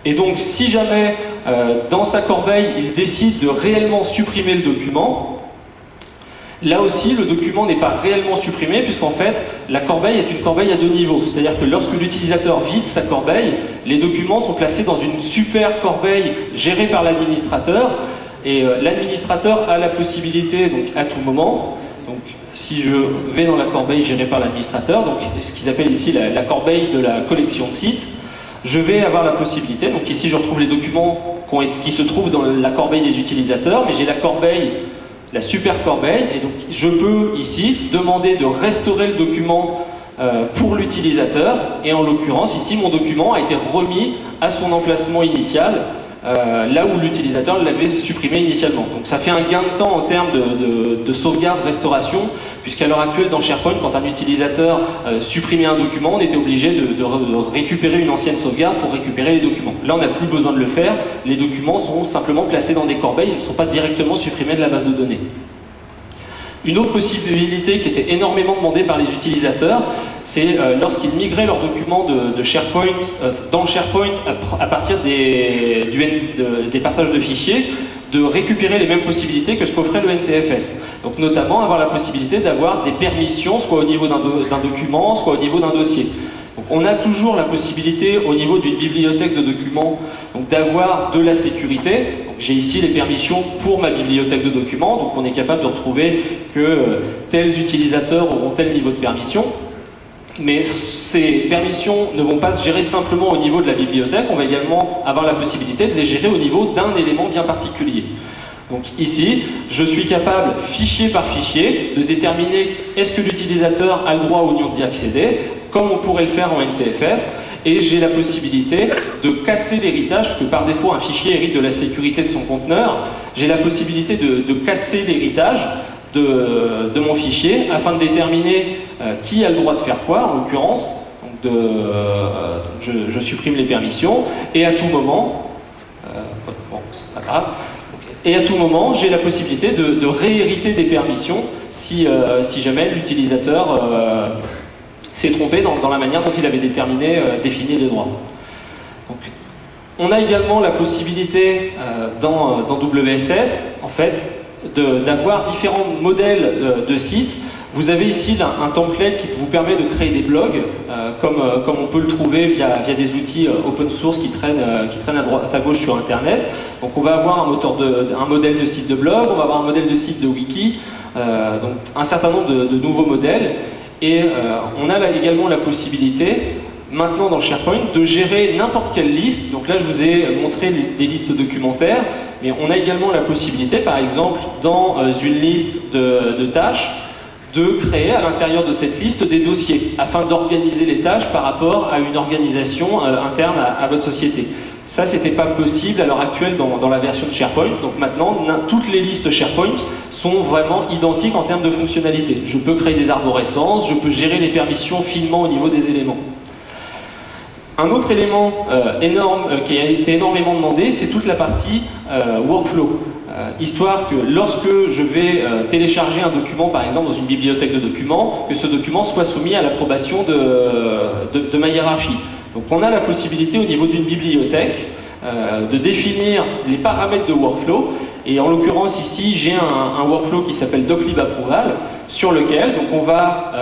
Et donc, si jamais dans sa corbeille, il décide de réellement supprimer le document, Là aussi, le document n'est pas réellement supprimé, puisqu'en fait, la corbeille est une corbeille à 2 niveaux. C'est-à-dire que lorsque l'utilisateur vide sa corbeille, les documents sont placés dans une super corbeille gérée par l'administrateur, et l'administrateur a la possibilité, donc à tout moment, donc si je vais dans la corbeille gérée par l'administrateur, donc ce qu'ils appellent ici la corbeille de la collection de sites, je vais avoir la possibilité, donc ici je retrouve les documents qui se trouvent dans la corbeille des utilisateurs, mais j'ai la corbeille, la super corbeille, et donc je peux ici demander de restaurer le document pour l'utilisateur, et en l'occurrence ici mon document a été remis à son emplacement initial, là où l'utilisateur l'avait supprimé initialement. Donc ça fait un gain de temps en termes de sauvegarde, restauration, puisqu'à l'heure actuelle dans SharePoint, quand un utilisateur supprimait un document, on était obligé de récupérer une ancienne sauvegarde pour récupérer les documents. Là on n'a plus besoin de le faire, les documents sont simplement placés dans des corbeilles, ils ne sont pas directement supprimés de la base de données. Une autre possibilité qui était énormément demandée par les utilisateurs, c'est lorsqu'ils migraient leurs documents de SharePoint dans SharePoint à partir des partages de fichiers, de récupérer les mêmes possibilités que ce qu'offrait le NTFS. Donc notamment avoir la possibilité d'avoir des permissions, soit au niveau d'un document, soit au niveau d'un dossier. Donc on a toujours la possibilité au niveau d'une bibliothèque de documents d'avoir de la sécurité. J'ai ici les permissions pour ma bibliothèque de documents, donc on est capable de retrouver que tels utilisateurs auront tel niveau de permission. Mais ces permissions ne vont pas se gérer simplement au niveau de la bibliothèque, on va également avoir la possibilité de les gérer au niveau d'un élément bien particulier. Donc ici, je suis capable, fichier par fichier, de déterminer est-ce que l'utilisateur a le droit ou non d'y accéder, comme on pourrait le faire en NTFS, et j'ai la possibilité de casser l'héritage, parce que par défaut un fichier hérite de la sécurité de son conteneur, j'ai la possibilité de casser l'héritage de mon fichier afin de déterminer qui a le droit de faire quoi, en l'occurrence. Je supprime les permissions et à tout moment, bon, c'est pas grave, et à tout moment j'ai la possibilité de réhériter des permissions si jamais l'utilisateur s'est trompé dans la manière dont il avait défini les droits. Donc, on a également la possibilité dans WSS, en fait, d'avoir différents modèles de sites. Vous avez ici un template qui vous permet de créer des blogs, comme on peut le trouver via des outils open source qui traînent à droite à gauche sur Internet. Donc on va avoir un modèle de site de blog, on va avoir un modèle de site de wiki, donc un certain nombre de nouveaux modèles. Et on a également la possibilité, maintenant dans SharePoint, de gérer n'importe quelle liste. Donc là, je vous ai montré des listes documentaires, mais on a également la possibilité, par exemple, dans une liste de tâches, de créer à l'intérieur de cette liste des dossiers, afin d'organiser les tâches par rapport à une organisation interne à votre société. Ça, c'était pas possible à l'heure actuelle dans la version de SharePoint. Donc maintenant, toutes les listes SharePoint sont vraiment identiques en termes de fonctionnalité. Je peux créer des arborescences, je peux gérer les permissions finement au niveau des éléments. Un autre élément énorme qui a été énormément demandé, c'est toute la partie workflow. Histoire que lorsque je vais télécharger un document, par exemple dans une bibliothèque de documents, que ce document soit soumis à l'approbation de ma hiérarchie. Donc on a la possibilité au niveau d'une bibliothèque de définir les paramètres de workflow, et en l'occurrence ici j'ai un workflow qui s'appelle doclib_approval, sur lequel donc on va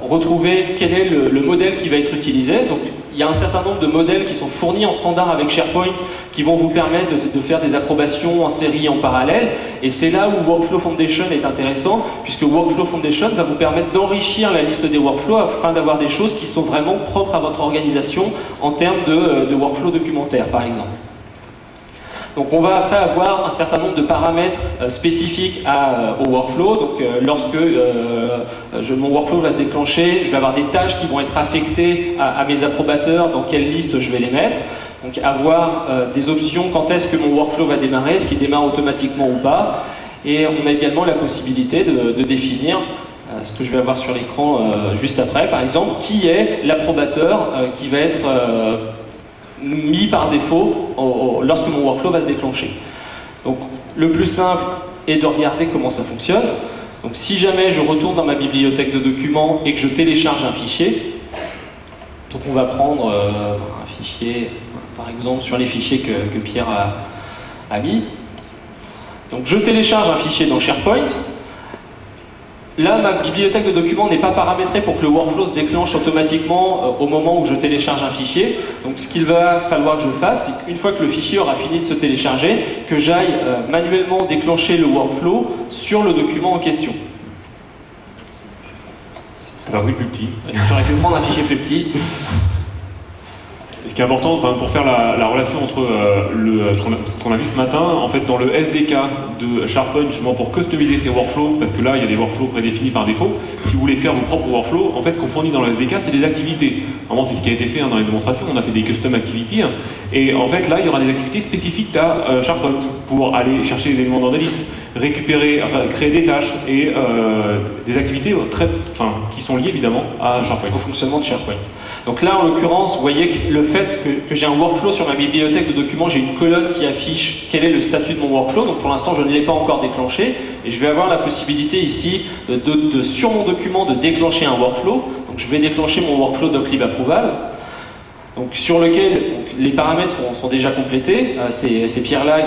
retrouver quel est le modèle qui va être utilisé. Donc il y a un certain nombre de modèles qui sont fournis en standard avec SharePoint qui vont vous permettre de faire des approbations en série et en parallèle, et c'est là où Workflow Foundation est intéressant, puisque Workflow Foundation va vous permettre d'enrichir la liste des workflows afin d'avoir des choses qui sont vraiment propres à votre organisation en termes de workflow documentaire par exemple. Donc on va après avoir un certain nombre de paramètres spécifiques au workflow. Donc lorsque mon workflow va se déclencher, je vais avoir des tâches qui vont être affectées à mes approbateurs, dans quelle liste je vais les mettre. Donc avoir des options, quand est-ce que mon workflow va démarrer, est-ce qu'il démarre automatiquement ou pas. Et on a également la possibilité de définir ce que je vais avoir sur l'écran juste après, par exemple, qui est l'approbateur qui va être mis par défaut lorsque mon workflow va se déclencher. Donc le plus simple est de regarder comment ça fonctionne. Donc si jamais je retourne dans ma bibliothèque de documents et que je télécharge un fichier, donc on va prendre un fichier, par exemple sur les fichiers que Pierre a mis. Donc je télécharge un fichier dans SharePoint. là, ma bibliothèque de documents n'est pas paramétrée pour que le workflow se déclenche automatiquement au moment où je télécharge un fichier. Donc ce qu'il va falloir que je fasse, c'est qu'une fois que le fichier aura fini de se télécharger, que j'aille manuellement déclencher le workflow sur le document en question. Alors oui, plus petit. J'aurais pu prendre un fichier plus petit. Ce qui est important, enfin, pour faire la relation entre ce qu'on a vu ce matin, en fait, dans le SDK de SharePoint, justement pour customiser ces workflows, parce que là, il y a des workflows prédéfinis par défaut. Si vous voulez faire vos propres workflows, en fait, ce qu'on fournit dans le SDK, c'est des activités. Vraiment, c'est ce qui a été fait dans les démonstrations. On a fait des custom activities. Et en fait, là, il y aura des activités spécifiques à SharePoint pour aller chercher des éléments dans des listes, récupérer, enfin, créer des tâches et des activités qui sont liées évidemment à SharePoint. Au fonctionnement de SharePoint. Donc là, en l'occurrence, vous voyez que le fait que j'ai un workflow sur ma bibliothèque de documents, j'ai une colonne qui affiche quel est le statut de mon workflow. Donc pour l'instant, je ne l'ai pas encore déclenché. Et je vais avoir la possibilité ici, sur mon document, de déclencher un workflow. Donc je vais déclencher mon workflow doclib approval. Donc, sur lequel les paramètres sont déjà complétés, c'est Pierre Lag,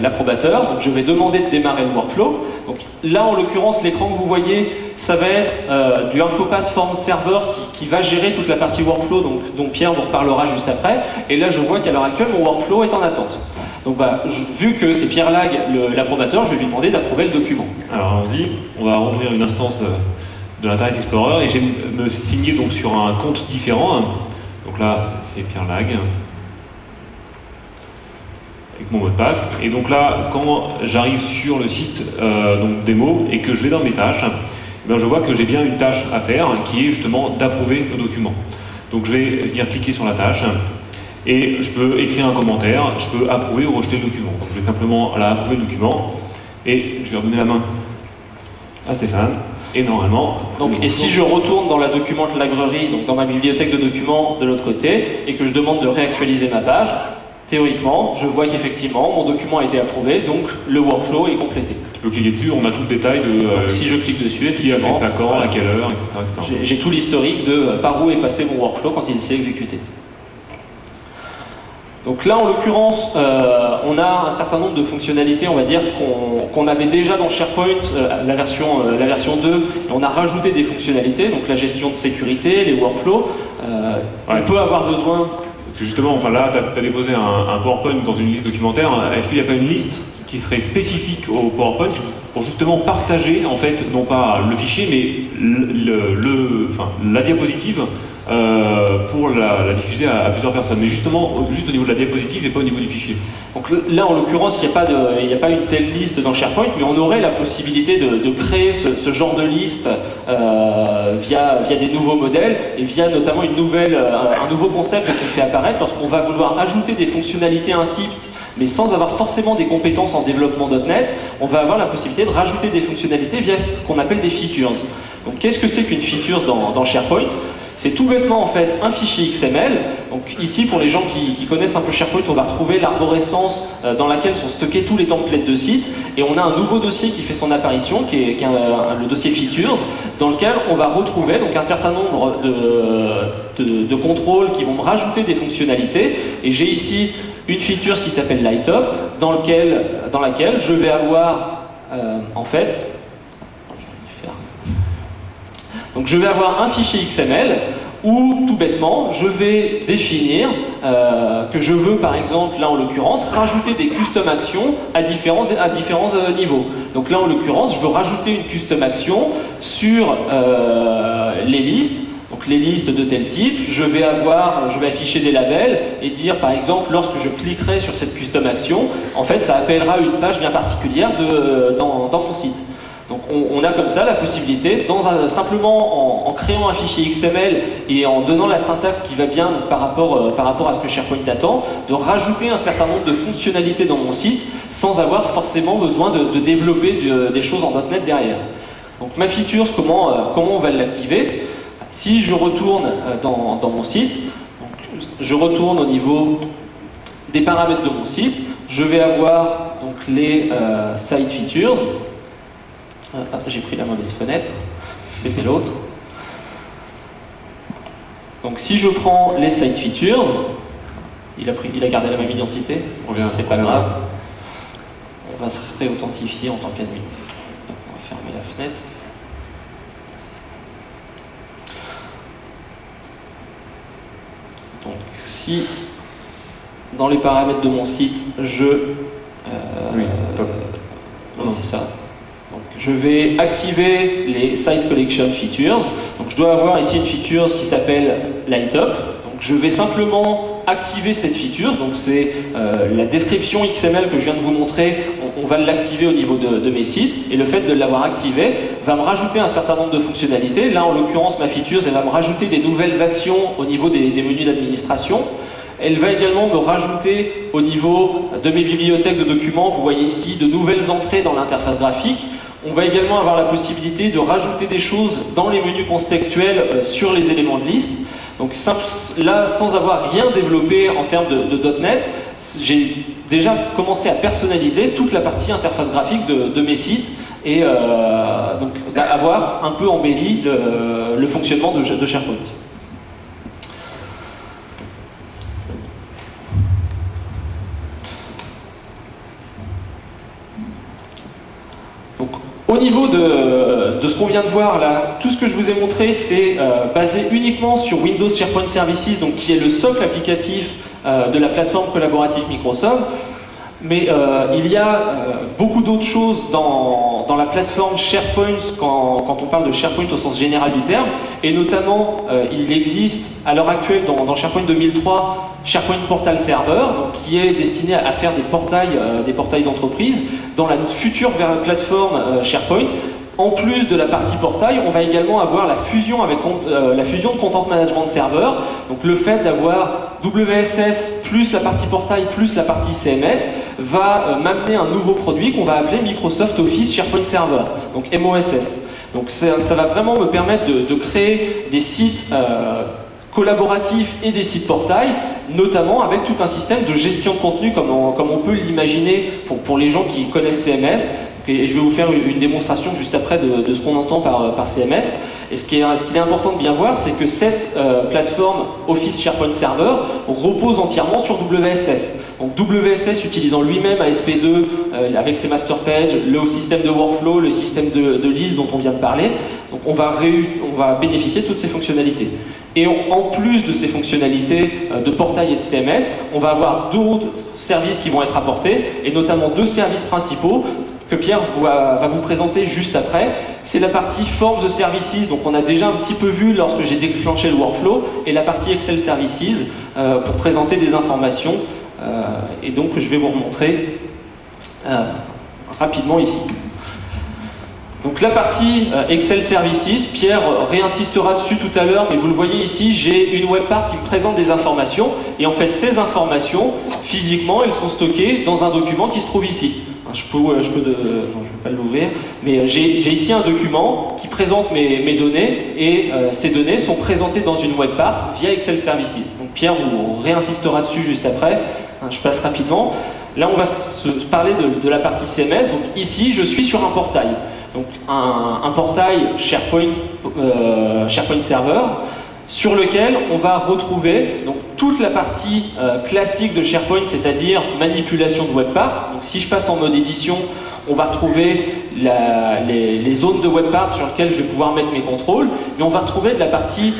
l'approbateur. Donc je vais demander de démarrer le workflow. Donc là, en l'occurrence, l'écran que vous voyez, ça va être du Infopass Form Server qui va gérer toute la partie workflow, dont Pierre vous reparlera juste après. Et là, je vois qu'à l'heure actuelle, mon workflow est en attente. Donc vu que c'est Pierre Lag, l'approbateur, je vais lui demander d'approuver le document. Alors allons-y, on va ouvrir une instance de l'Internet Explorer et je vais me signer donc sur un compte différent. Donc là, c'est Pierre Lag, avec mon mot de passe. Et donc là, quand j'arrive sur le site donc démo et que je vais dans mes tâches, eh bien, je vois que j'ai bien une tâche à faire qui est justement d'approuver le document. Donc je vais venir cliquer sur la tâche et je peux écrire un commentaire, je peux approuver ou rejeter le document. Donc je vais simplement approuver le document et je vais redonner la main à Stéphane. Et normalement... Et si je retourne dans la document library, donc dans ma bibliothèque de documents de l'autre côté, et que je demande de réactualiser ma page, théoriquement, je vois qu'effectivement, mon document a été approuvé, donc le workflow est complété. Tu peux cliquer dessus, on a tout le détail de... si je clique dessus, qui a fait ça quand, à quelle heure, etc. J'ai tout l'historique de par où est passé mon workflow quand il s'est exécuté. Donc là, en l'occurrence, on a un certain nombre de fonctionnalités, on va dire, qu'on avait déjà dans SharePoint, la version 2, et on a rajouté des fonctionnalités, donc la gestion de sécurité, les workflows. On peut avoir besoin... Parce que justement, enfin là, tu as déposé un PowerPoint dans une liste documentaire. Est-ce qu'il n'y a pas une liste qui serait spécifique au PowerPoint pour justement partager, en fait, non pas le fichier, mais la diapositive pour la diffuser à plusieurs personnes, mais justement juste au niveau de la diapositive et pas au niveau du fichier. Donc là, en l'occurrence, il n'y a pas une telle liste dans SharePoint, mais on aurait la possibilité de créer ce genre de liste via des nouveaux modèles et via notamment un nouveau concept qui fait apparaître lorsqu'on va vouloir ajouter des fonctionnalités à un site, mais sans avoir forcément des compétences en développement .NET, on va avoir la possibilité de rajouter des fonctionnalités via ce qu'on appelle des features. Donc qu'est-ce que c'est qu'une feature dans SharePoint ? C'est tout bêtement en fait un fichier XML. Donc ici, pour les gens qui connaissent un peu SharePoint, on va retrouver l'arborescence dans laquelle sont stockés tous les templates de site. Et on a un nouveau dossier qui fait son apparition, qui est le dossier Features, dans lequel on va retrouver donc un certain nombre de contrôles qui vont me rajouter des fonctionnalités. Et j'ai ici une feature qui s'appelle Lightup, dans laquelle je vais avoir en fait... Donc je vais avoir un fichier XML où, tout bêtement, je vais définir que je veux, par exemple, là en l'occurrence, rajouter des custom actions à différents niveaux. Donc là en l'occurrence, je veux rajouter une custom action sur les listes. Donc les listes de tel type, je vais afficher des labels et dire, par exemple, lorsque je cliquerai sur cette custom action, en fait, ça appellera une page bien particulière dans mon site. Donc on a comme ça la possibilité, simplement en créant un fichier XML et en donnant la syntaxe qui va bien par rapport à ce que SharePoint attend, de rajouter un certain nombre de fonctionnalités dans mon site sans avoir forcément besoin de développer des choses en .NET derrière. Donc ma feature, comment on va l'activer? Si je retourne dans mon site, donc je retourne au niveau des paramètres de mon site, je vais avoir donc les site features. J'ai pris la mauvaise fenêtre, c'était l'autre. Donc si je prends les site features, il a gardé la même identité, c'est pas grave. On va se réauthentifier en tant qu'admin. On va fermer la fenêtre. Donc si dans les paramètres de mon site, oui, top. Non, c'est ça. Donc, je vais activer les Site Collection Features. Donc, je dois avoir ici une feature qui s'appelle Light Up. Donc, je vais simplement activer cette feature. Donc, c'est la description XML que je viens de vous montrer. On va l'activer au niveau de mes sites. Et le fait de l'avoir activé va me rajouter un certain nombre de fonctionnalités. Là, en l'occurrence, ma feature, elle va me rajouter des nouvelles actions au niveau des menus d'administration. Elle va également me rajouter au niveau de mes bibliothèques de documents, vous voyez ici, de nouvelles entrées dans l'interface graphique. On va également avoir la possibilité de rajouter des choses dans les menus contextuels sur les éléments de liste. Donc là, sans avoir rien développé en termes de .NET, j'ai déjà commencé à personnaliser toute la partie interface graphique de mes sites et donc avoir un peu embelli le fonctionnement de SharePoint. Donc, au niveau de ce qu'on vient de voir là, tout ce que je vous ai montré, c'est basé uniquement sur Windows SharePoint Services, donc qui est le socle applicatif de la plateforme collaborative Microsoft. Mais il y a beaucoup d'autres choses dans la plateforme SharePoint quand on parle de SharePoint au sens général du terme, et notamment il existe à l'heure actuelle dans SharePoint 2003 SharePoint Portal Server, donc, qui est destiné à faire des portails d'entreprise. Dans la future plateforme SharePoint, en plus de la partie portail, on va également avoir la fusion avec la fusion de Content Management Server. Donc le fait d'avoir WSS plus la partie portail plus la partie CMS va m'amener un nouveau produit qu'on va appeler Microsoft Office SharePoint Server, donc MOSS. Donc ça va vraiment me permettre de créer des sites collaboratifs et des sites portail, notamment avec tout un système de gestion de contenu comme on peut l'imaginer pour les gens qui connaissent CMS. Et je vais vous faire une démonstration juste après de ce qu'on entend par CMS. Et ce qu'il est important de bien voir, c'est que cette plateforme Office SharePoint Server repose entièrement sur WSS. Donc WSS utilisant lui-même ASP2 avec ses master pages, le système de workflow, le système de liste dont on vient de parler. Donc on va bénéficier de toutes ces fonctionnalités. Et en plus de ces fonctionnalités de portail et de CMS, on va avoir d'autres services qui vont être apportés, et notamment deux services principaux que Pierre va vous présenter juste après. C'est la partie Forms the Services, donc on a déjà un petit peu vu lorsque j'ai déclenché le workflow, et la partie Excel Services pour présenter des informations. Et donc je vais vous remontrer rapidement ici. Donc la partie Excel Services, Pierre réinsistera dessus tout à l'heure, mais vous le voyez ici, j'ai une webpart qui me présente des informations, et en fait ces informations, physiquement, elles sont stockées dans un document qui se trouve ici. Je ne vais pas l'ouvrir, mais j'ai ici un document qui présente mes données, et ces données sont présentées dans une webpart via Excel Services. Donc Pierre vous réinsistera dessus juste après. Je passe rapidement. Là, on va se parler de la partie CMS. Donc ici, je suis sur un portail. Donc un portail SharePoint Server, sur lequel on va retrouver donc, toute la partie classique de SharePoint, c'est-à-dire manipulation de webpart. Donc si je passe en mode édition, on va retrouver les zones de webpart sur lesquelles je vais pouvoir mettre mes contrôles, mais on va retrouver de la partie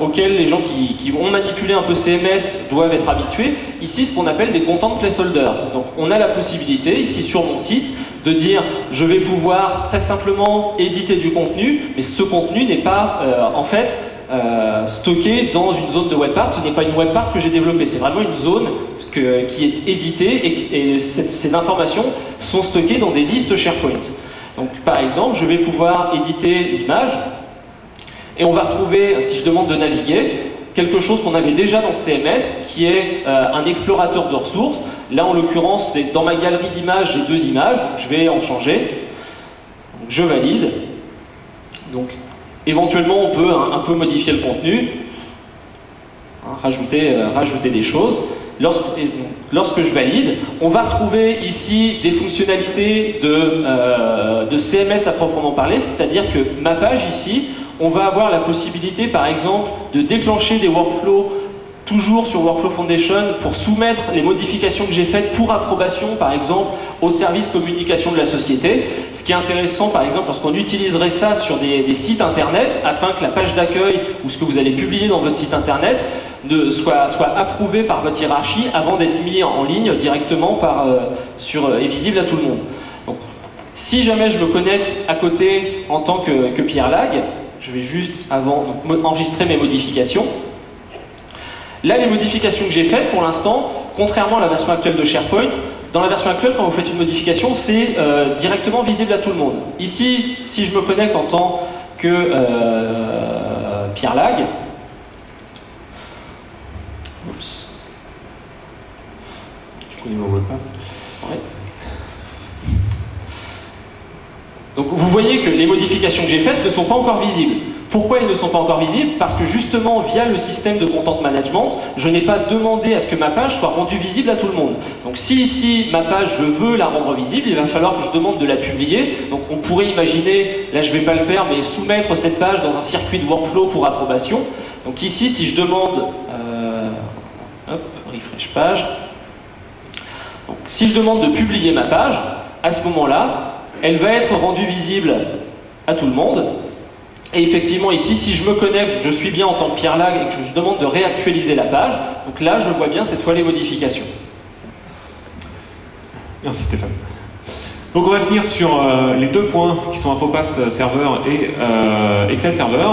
auquel les gens qui ont manipulé un peu CMS doivent être habitués. Ici, ce qu'on appelle des content placeholders. Donc on a la possibilité, ici sur mon site, de dire je vais pouvoir très simplement éditer du contenu, mais ce contenu n'est pas en fait stocké dans une zone de webpart. Ce n'est pas une webpart que j'ai développée, c'est vraiment une zone qui est éditée, et ces informations sont stockées dans des listes SharePoint. Donc par exemple, je vais pouvoir éditer l'image, et on va retrouver, si je demande de naviguer, quelque chose qu'on avait déjà dans CMS, qui est un explorateur de ressources. Là, en l'occurrence, c'est dans ma galerie d'images, j'ai deux images, donc je vais en changer. Donc, je valide. Donc, éventuellement, on peut un peu modifier le contenu, rajouter des choses. Lorsque je valide, on va retrouver ici des fonctionnalités de CMS à proprement parler, c'est-à-dire que ma page ici, on va avoir la possibilité, par exemple, de déclencher des workflows, toujours sur Workflow Foundation, pour soumettre les modifications que j'ai faites pour approbation, par exemple, au service communication de la société. Ce qui est intéressant, par exemple, lorsqu'on utiliserait ça sur des sites internet, afin que la page d'accueil, ou ce que vous allez publier dans votre site internet, soit approuvé par votre hiérarchie avant d'être mis en ligne directement et visible à tout le monde. Donc, si jamais je me connecte à côté en tant que Pierre Lag, je vais juste enregistrer mes modifications. Là, les modifications que j'ai faites pour l'instant, contrairement à la version actuelle de SharePoint, dans la version actuelle, quand vous faites une modification, c'est directement visible à tout le monde. Ici, si je me connecte en tant que Pierre Lag, oups. Tu connais mon mot de passe? Ouais. Donc vous voyez que les modifications que j'ai faites ne sont pas encore visibles. Pourquoi elles ne sont pas encore visibles? Parce que justement, via le système de content management, je n'ai pas demandé à ce que ma page soit rendue visible à tout le monde. Donc si ici, ma page, je veux la rendre visible, il va falloir que je demande de la publier. Donc on pourrait imaginer, là je ne vais pas le faire, mais soumettre cette page dans un circuit de workflow pour approbation. Donc ici, si je demande, refresh page. Donc, si je demande de publier ma page, à ce moment-là, elle va être rendue visible à tout le monde. Et effectivement, ici, si je me connecte, je suis bien en tant que Pierre Lag et que je demande de réactualiser la page, donc là, je vois bien cette fois les modifications. Merci Stéphane. Donc on va finir sur les deux points qui sont Infopass Server et Excel Server.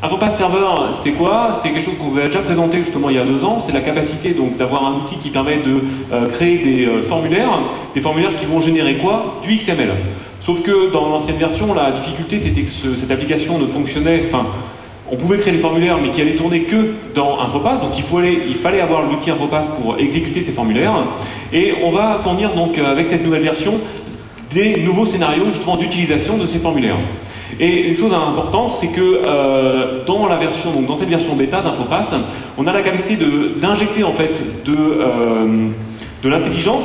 Infopass Server, c'est quoi? C'est quelque chose qu'on vous a déjà présenté justement il y a 2 ans. C'est la capacité donc d'avoir un outil qui permet de créer des formulaires qui vont générer quoi? Du XML. Sauf que dans l'ancienne version, la difficulté c'était que cette application ne fonctionnait, enfin, on pouvait créer des formulaires mais qui allaient tourner que dans Infopass, donc il fallait avoir l'outil Infopass pour exécuter ces formulaires. Et on va fournir donc avec cette nouvelle version des nouveaux scénarios justement d'utilisation de ces formulaires. Et une chose importante, c'est que dans cette version bêta d'Infopass, on a la capacité d'injecter en fait de l'intelligence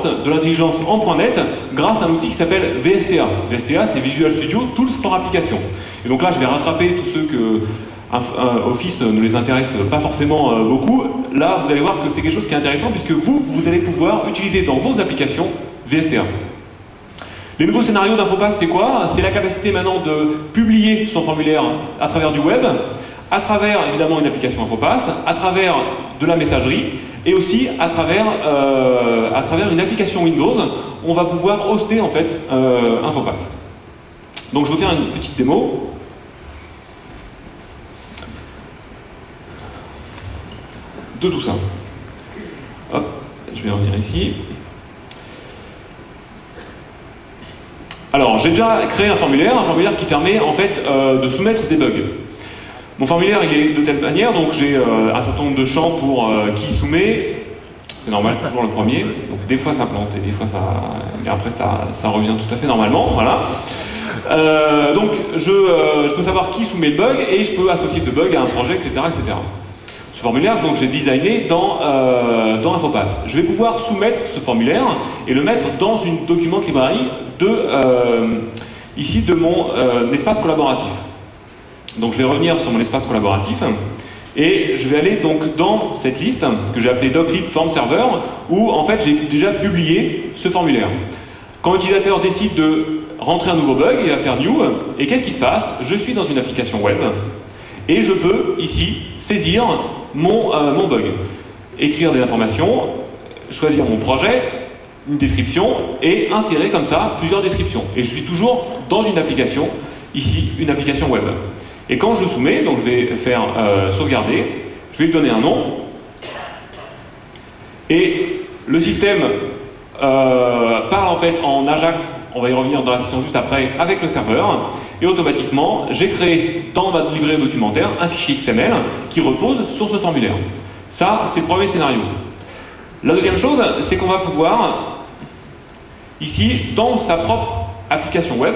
en .NET grâce à un outil qui s'appelle VSTA. VSTA, c'est Visual Studio Tools for Application. Et donc là, je vais rattraper tous ceux que Office ne les intéresse pas forcément beaucoup. Là, vous allez voir que c'est quelque chose qui est intéressant puisque vous allez pouvoir utiliser dans vos applications VSTA. Les nouveaux scénarios d'Infopass, c'est quoi? C'est la capacité maintenant de publier son formulaire à travers du web, à travers évidemment une application Infopass, à travers de la messagerie, et aussi à travers une application Windows, on va pouvoir hoster en fait Infopass. Donc je vais vous faire une petite démo. De tout ça. Hop, je vais revenir ici. Alors, j'ai déjà créé un formulaire qui permet en fait de soumettre des bugs. Mon formulaire, il est de telle manière, donc j'ai un certain nombre de champs pour qui soumet. C'est normal, toujours le premier. Donc des fois ça plante et des fois et après ça revient tout à fait normalement. Voilà. Donc je peux savoir qui soumet le bug et je peux associer ce bug à un projet, etc., etc. Ce formulaire, donc j'ai designé dans Infopass. Je vais pouvoir soumettre ce formulaire et le mettre dans une document librairie ici de mon espace collaboratif. Donc je vais revenir sur mon espace collaboratif et je vais aller donc dans cette liste que j'ai appelée doclib form server où en fait j'ai déjà publié ce formulaire. Quand l'utilisateur décide de rentrer un nouveau bug, il va faire new et qu'est-ce qui se passe? Je suis dans une application web et je peux ici saisir mon bug, écrire des informations, choisir mon projet, une description et insérer comme ça plusieurs descriptions. Et je suis toujours dans une application, ici une application web. Et quand je le soumets, donc je vais faire sauvegarder, je vais lui donner un nom et le système parle en fait en Ajax, on va y revenir dans la session juste après, avec le serveur. Et automatiquement, j'ai créé dans ma librairie documentaire un fichier XML qui repose sur ce formulaire. Ça, c'est le premier scénario. La deuxième chose, c'est qu'on va pouvoir, ici, dans sa propre application web,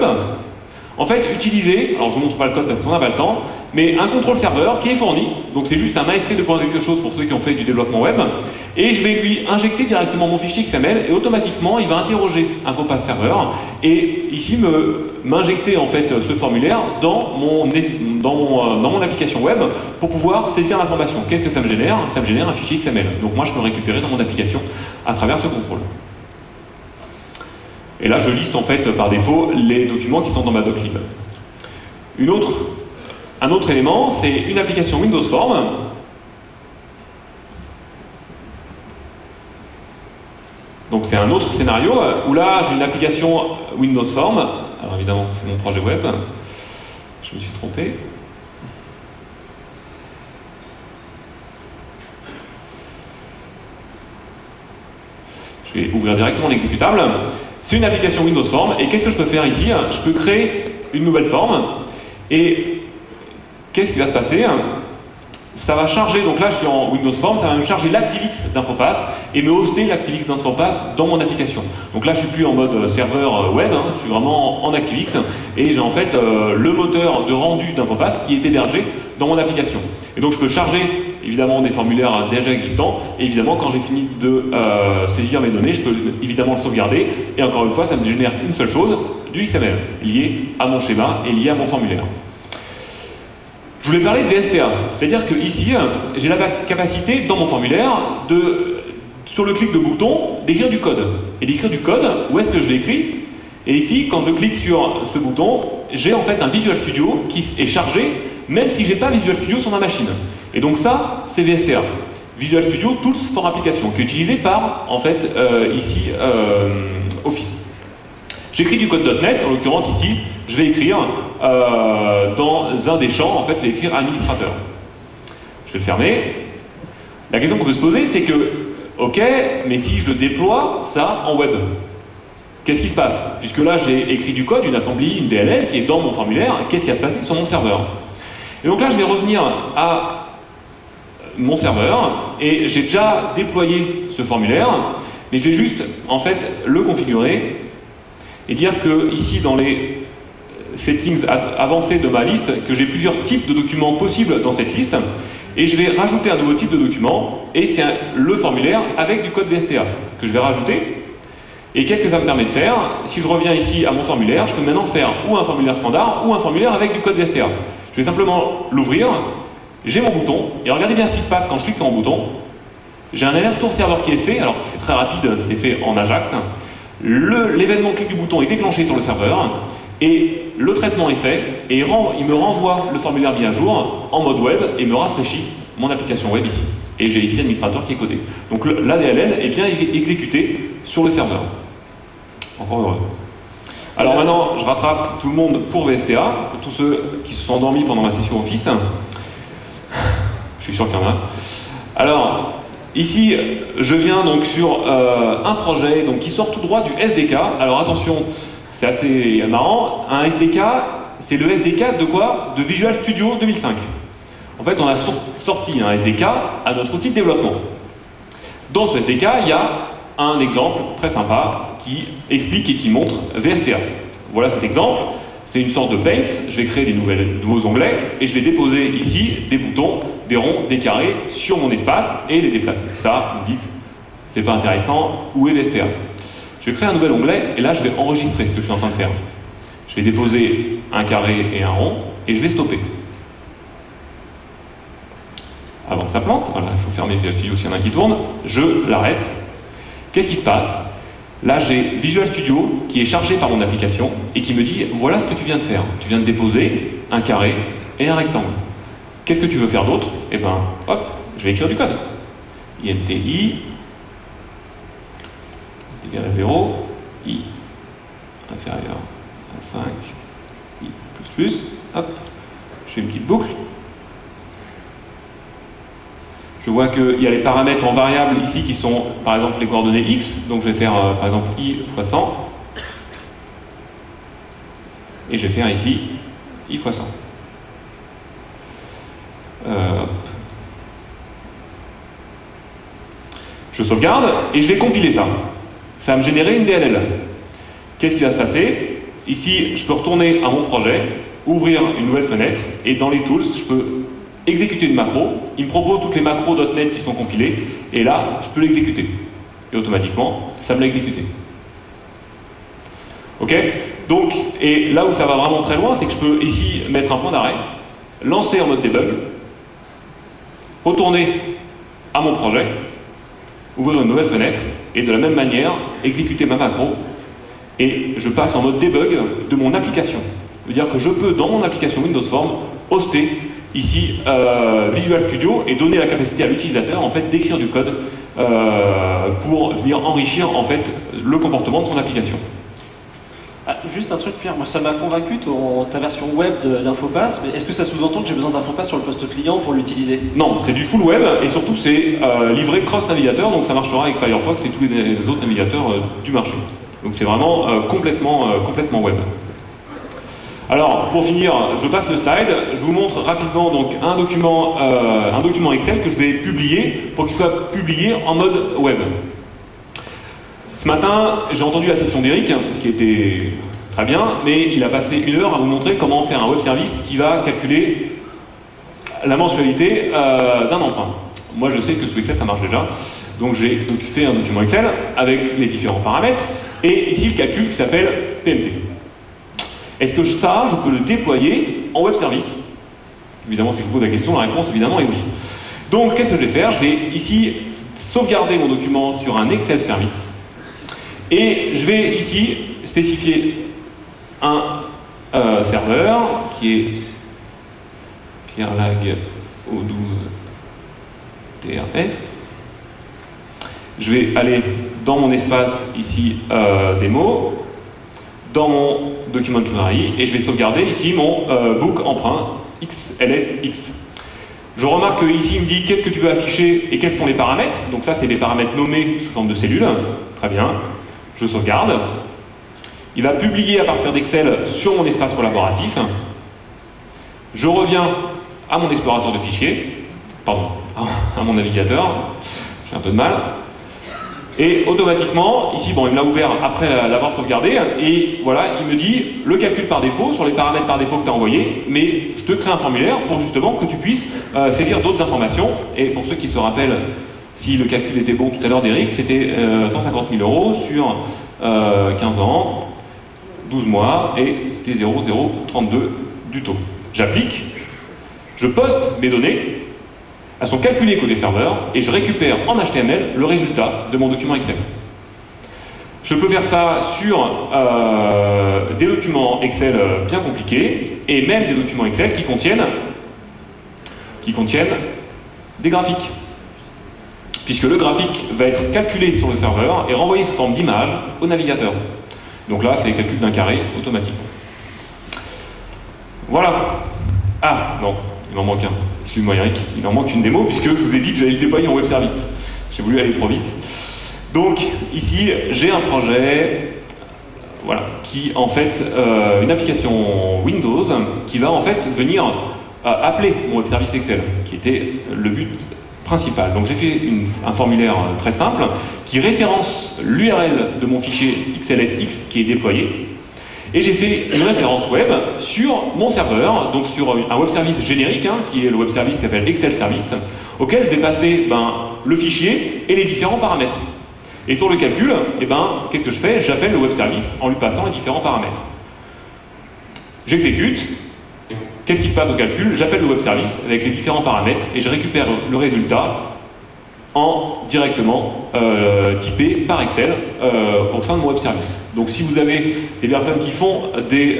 en fait, utiliser, alors je ne vous montre pas le code parce qu'on n'a pas le temps, mais un contrôle serveur qui est fourni, donc c'est juste un ASP de point quelque chose pour ceux qui ont fait du développement web, et je vais lui injecter directement mon fichier XML et automatiquement il va interroger Infopass Server et ici m'injecter en fait ce formulaire dans mon application web pour pouvoir saisir l'information. Qu'est-ce que ça me génère? Ça me génère un fichier XML. Donc moi je peux le récupérer dans mon application à travers ce contrôle. Et là, je liste en fait par défaut les documents qui sont dans ma doclib. Un autre élément, c'est une application Windows Form Donc c'est un autre scénario où là j'ai une application Windows Form. Alors évidemment c'est mon projet web. Je me suis trompé. Je vais ouvrir directement l'exécutable. C'est une application Windows Form et qu'est-ce que je peux faire ici? Je peux créer une nouvelle forme et qu'est-ce qui va se passer? Ça va charger, donc là je suis en Windows Form, ça va me charger l'ActiveX d'Infopass et me hoster l'ActiveX d'Infopass dans mon application. Donc là je suis plus en mode serveur web, je suis vraiment en ActiveX et j'ai en fait le moteur de rendu d'Infopass qui est hébergé dans mon application. Et donc je peux charger évidemment des formulaires déjà existants et évidemment quand j'ai fini de saisir mes données, je peux évidemment le sauvegarder et encore une fois ça me génère une seule chose, du XML lié à mon schéma et lié à mon formulaire. Je voulais parler de VSTA, c'est-à-dire que ici, j'ai la capacité dans mon formulaire de, sur le clic de bouton, d'écrire du code. Et d'écrire du code, où est-ce que je l'écris? Et ici, quand je clique sur ce bouton, j'ai en fait un Visual Studio qui est chargé, même si j'ai pas Visual Studio sur ma machine. Et donc ça, c'est VSTA. Visual Studio Tools for Application, qui est utilisé par, en fait, ici, Office. J'écris du code .NET, en l'occurrence ici, je vais écrire dans un des champs, en fait, je vais écrire administrateur. Je vais le fermer. La question qu'on peut se poser, c'est que, ok, mais si je le déploie, ça, en web, qu'est-ce qui se passe? Puisque là, j'ai écrit du code, une assembly, une DLL, qui est dans mon formulaire, qu'est-ce qui va se passer sur mon serveur? Et donc là, je vais revenir à mon serveur, et j'ai déjà déployé ce formulaire, mais je vais juste, en fait, le configurer, et dire que ici dans les settings avancés de ma liste, que j'ai plusieurs types de documents possibles dans cette liste, et je vais rajouter un nouveau type de document, et c'est le formulaire avec du code VSTA que je vais rajouter. Et qu'est-ce que ça me permet de faire? Si je reviens ici à mon formulaire, je peux maintenant faire ou un formulaire standard ou un formulaire avec du code VSTA. Je vais simplement l'ouvrir, j'ai mon bouton, et regardez bien ce qui se passe quand je clique sur mon bouton. J'ai un aller-retour serveur qui est fait, alors c'est très rapide, c'est fait en Ajax. L'événement clic du bouton est déclenché sur le serveur et le traitement est fait et il me renvoie le formulaire mis à jour en mode web et me rafraîchit mon application web ici. Et j'ai ici l'administrateur qui est codé. Donc l'ADLL est bien exécuté sur le serveur. Encore heureux. Alors maintenant, je rattrape tout le monde pour VSTA, pour tous ceux qui se sont endormis pendant ma session Office. Je suis sûr qu'il y en a. Alors, ici, je viens donc sur un projet donc, qui sort tout droit du SDK. Alors attention, c'est assez marrant. Un SDK, c'est le SDK de quoi? De Visual Studio 2005. En fait, on a sorti un SDK à notre outil de développement. Dans ce SDK, il y a un exemple très sympa qui explique et qui montre VSTA. Voilà cet exemple. C'est une sorte de paint. Je vais créer des nouveaux onglets et je vais déposer ici des boutons, des ronds, des carrés sur mon espace et les déplacer. Ça, vous me dites, c'est pas intéressant, où est VSTA? Je vais créer un nouvel onglet et là je vais enregistrer ce que je suis en train de faire. Je vais déposer un carré et un rond et je vais stopper. Avant que ça plante, voilà, il faut fermer Visual Studio s'il y en a un qui tourne, je l'arrête. Qu'est-ce qui se passe? Là, j'ai Visual Studio qui est chargé par mon application et qui me dit voilà ce que tu viens de faire. Tu viens de déposer un carré et un rectangle. Qu'est-ce que tu veux faire d'autre? Eh ben, hop, je vais écrire du code. INTI égal à 0, I inférieur à 5, I plus, hop, je fais une petite boucle. Je vois qu'il y a les paramètres en variable ici qui sont par exemple les coordonnées x, donc je vais faire par exemple i fois 100 et je vais faire ici i fois 100. Je sauvegarde et je vais compiler ça. Ça va me générer une DLL. Qu'est-ce qui va se passer? Ici, je peux retourner à mon projet, ouvrir une nouvelle fenêtre et dans les tools, je peux exécuter une macro, il me propose toutes les macros .NET qui sont compilées, et là, je peux l'exécuter. Et automatiquement, ça me l'a exécuté. Ok? Donc, et là où ça va vraiment très loin, c'est que je peux ici mettre un point d'arrêt, lancer en mode debug, retourner à mon projet, ouvrir une nouvelle fenêtre, et de la même manière, exécuter ma macro, et je passe en mode debug de mon application. Ça veut dire que je peux, dans mon application Windows Form, hoster ici Visual Studio et donner la capacité à l'utilisateur en fait d'écrire du code pour venir enrichir en fait le comportement de son application. Ah, juste un truc, Pierre, moi ça m'a convaincu ta version web d'Infopass, mais est-ce que ça sous-entend que j'ai besoin d'Infopass sur le poste client pour l'utiliser? Non, c'est du full web et surtout c'est livré cross-navigateur, donc ça marchera avec Firefox et tous les autres navigateurs du marché. Donc c'est vraiment complètement web. Alors, pour finir, je passe le slide, je vous montre rapidement donc, un document Excel que je vais publier pour qu'il soit publié en mode web. Ce matin, j'ai entendu la session d'Eric, ce qui était très bien, mais il a passé 1 heure à vous montrer comment faire un web service qui va calculer la mensualité d'un emprunt. Moi, je sais que sous Excel, ça marche déjà, donc j'ai fait un document Excel avec les différents paramètres, et ici le calcul qui s'appelle PMT. Est-ce que ça, je peux le déployer en web service? Évidemment, si je vous pose la question, la réponse évidemment est oui. Donc, qu'est-ce que je vais faire? Je vais ici sauvegarder mon document sur un Excel service. Et je vais ici spécifier un serveur qui est PierreLag O12 TRS. Je vais aller dans mon espace ici démo, dans mon document library, et je vais sauvegarder ici mon book emprunt XLSX. Je remarque que ici il me dit qu'est-ce que tu veux afficher et quels sont les paramètres. Donc ça c'est les paramètres nommés sous forme de cellules. Très bien. Je sauvegarde. Il va publier à partir d'Excel sur mon espace collaboratif. Je reviens à mon explorateur de fichiers, pardon, à mon navigateur, j'ai un peu de mal. Et automatiquement, ici, bon, il me l'a ouvert après l'avoir sauvegardé, et voilà, il me dit le calcul par défaut sur les paramètres par défaut que tu as envoyés, mais je te crée un formulaire pour justement que tu puisses saisir d'autres informations. Et pour ceux qui se rappellent, si le calcul était bon tout à l'heure d'Eric, c'était 150 000 € sur 15 ans, 12 mois, et c'était 0,032 du taux. J'applique, je poste mes données, elles sont calculées côté serveur, et je récupère en HTML le résultat de mon document Excel. Je peux faire ça sur des documents Excel bien compliqués, et même des documents Excel qui contiennent des graphiques. Puisque le graphique va être calculé sur le serveur et renvoyé sous forme d'image au navigateur. Donc là, c'est le calcul d'un carré automatique. Voilà. Ah, non, il m'en manque un. Excuse-moi Eric, il en manque une démo puisque je vous ai dit que j'allais le déployer en web service. J'ai voulu aller trop vite. Donc, ici, j'ai un projet, voilà, qui en fait, une application Windows qui va en fait venir appeler mon web service Excel, qui était le but principal. Donc j'ai fait un formulaire très simple qui référence l'URL de mon fichier XLSX qui est déployé, et j'ai fait une référence web sur mon serveur, donc sur un web service générique, qui est le web service qui s'appelle Excel Service, auquel je vais passer le fichier et les différents paramètres. Et sur le calcul, qu'est-ce que je fais? J'appelle le web service en lui passant les différents paramètres. J'exécute. Qu'est-ce qui se passe au calcul? J'appelle le web service avec les différents paramètres et je récupère le résultat directement typé par Excel au sein de mon web service. Donc si vous avez des personnes qui font des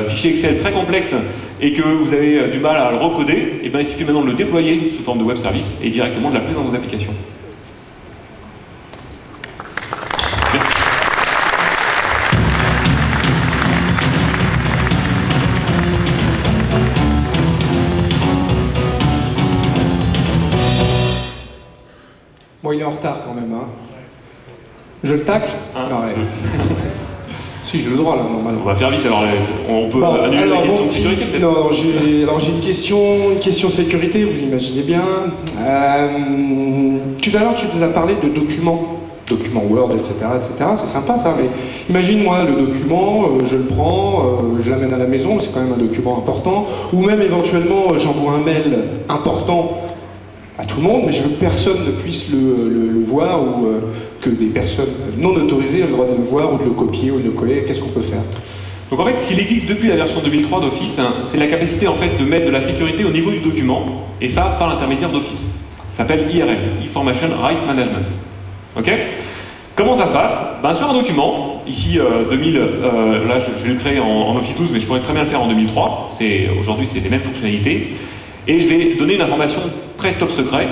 fichiers Excel très complexes et que vous avez du mal à le recoder, il suffit maintenant de le déployer sous forme de web service et directement de l'appeler dans vos applications. Bon, il est en retard quand même, hein. Je le tacle? Non, ouais. Si, j'ai le droit là, normalement. On va faire vite, alors on peut annuler la question de sécurité peut-être? Non, j'ai une question sécurité, vous imaginez bien. Tout à l'heure, tu nous as parlé de documents Word, etc., c'est sympa ça, mais imagine moi le document, je le prends, je l'amène à la maison, c'est quand même un document important, ou même éventuellement j'envoie un mail important à tout le monde, mais je veux que personne ne puisse le voir, ou que des personnes non autorisées aient le droit de le voir, ou de le copier, ou de le coller. Qu'est-ce qu'on peut faire? Donc en fait, ce qu'il existe depuis la version 2003 d'Office, c'est la capacité en fait de mettre de la sécurité au niveau du document, et ça par l'intermédiaire d'Office. Ça s'appelle IRM, Information Right Management. Ok? Comment ça se passe? Sur un document, ici 2000, là je vais le créer en Office 12, mais je pourrais très bien le faire en 2003. Aujourd'hui, c'est les mêmes fonctionnalités. Et je vais donner une information très top secret.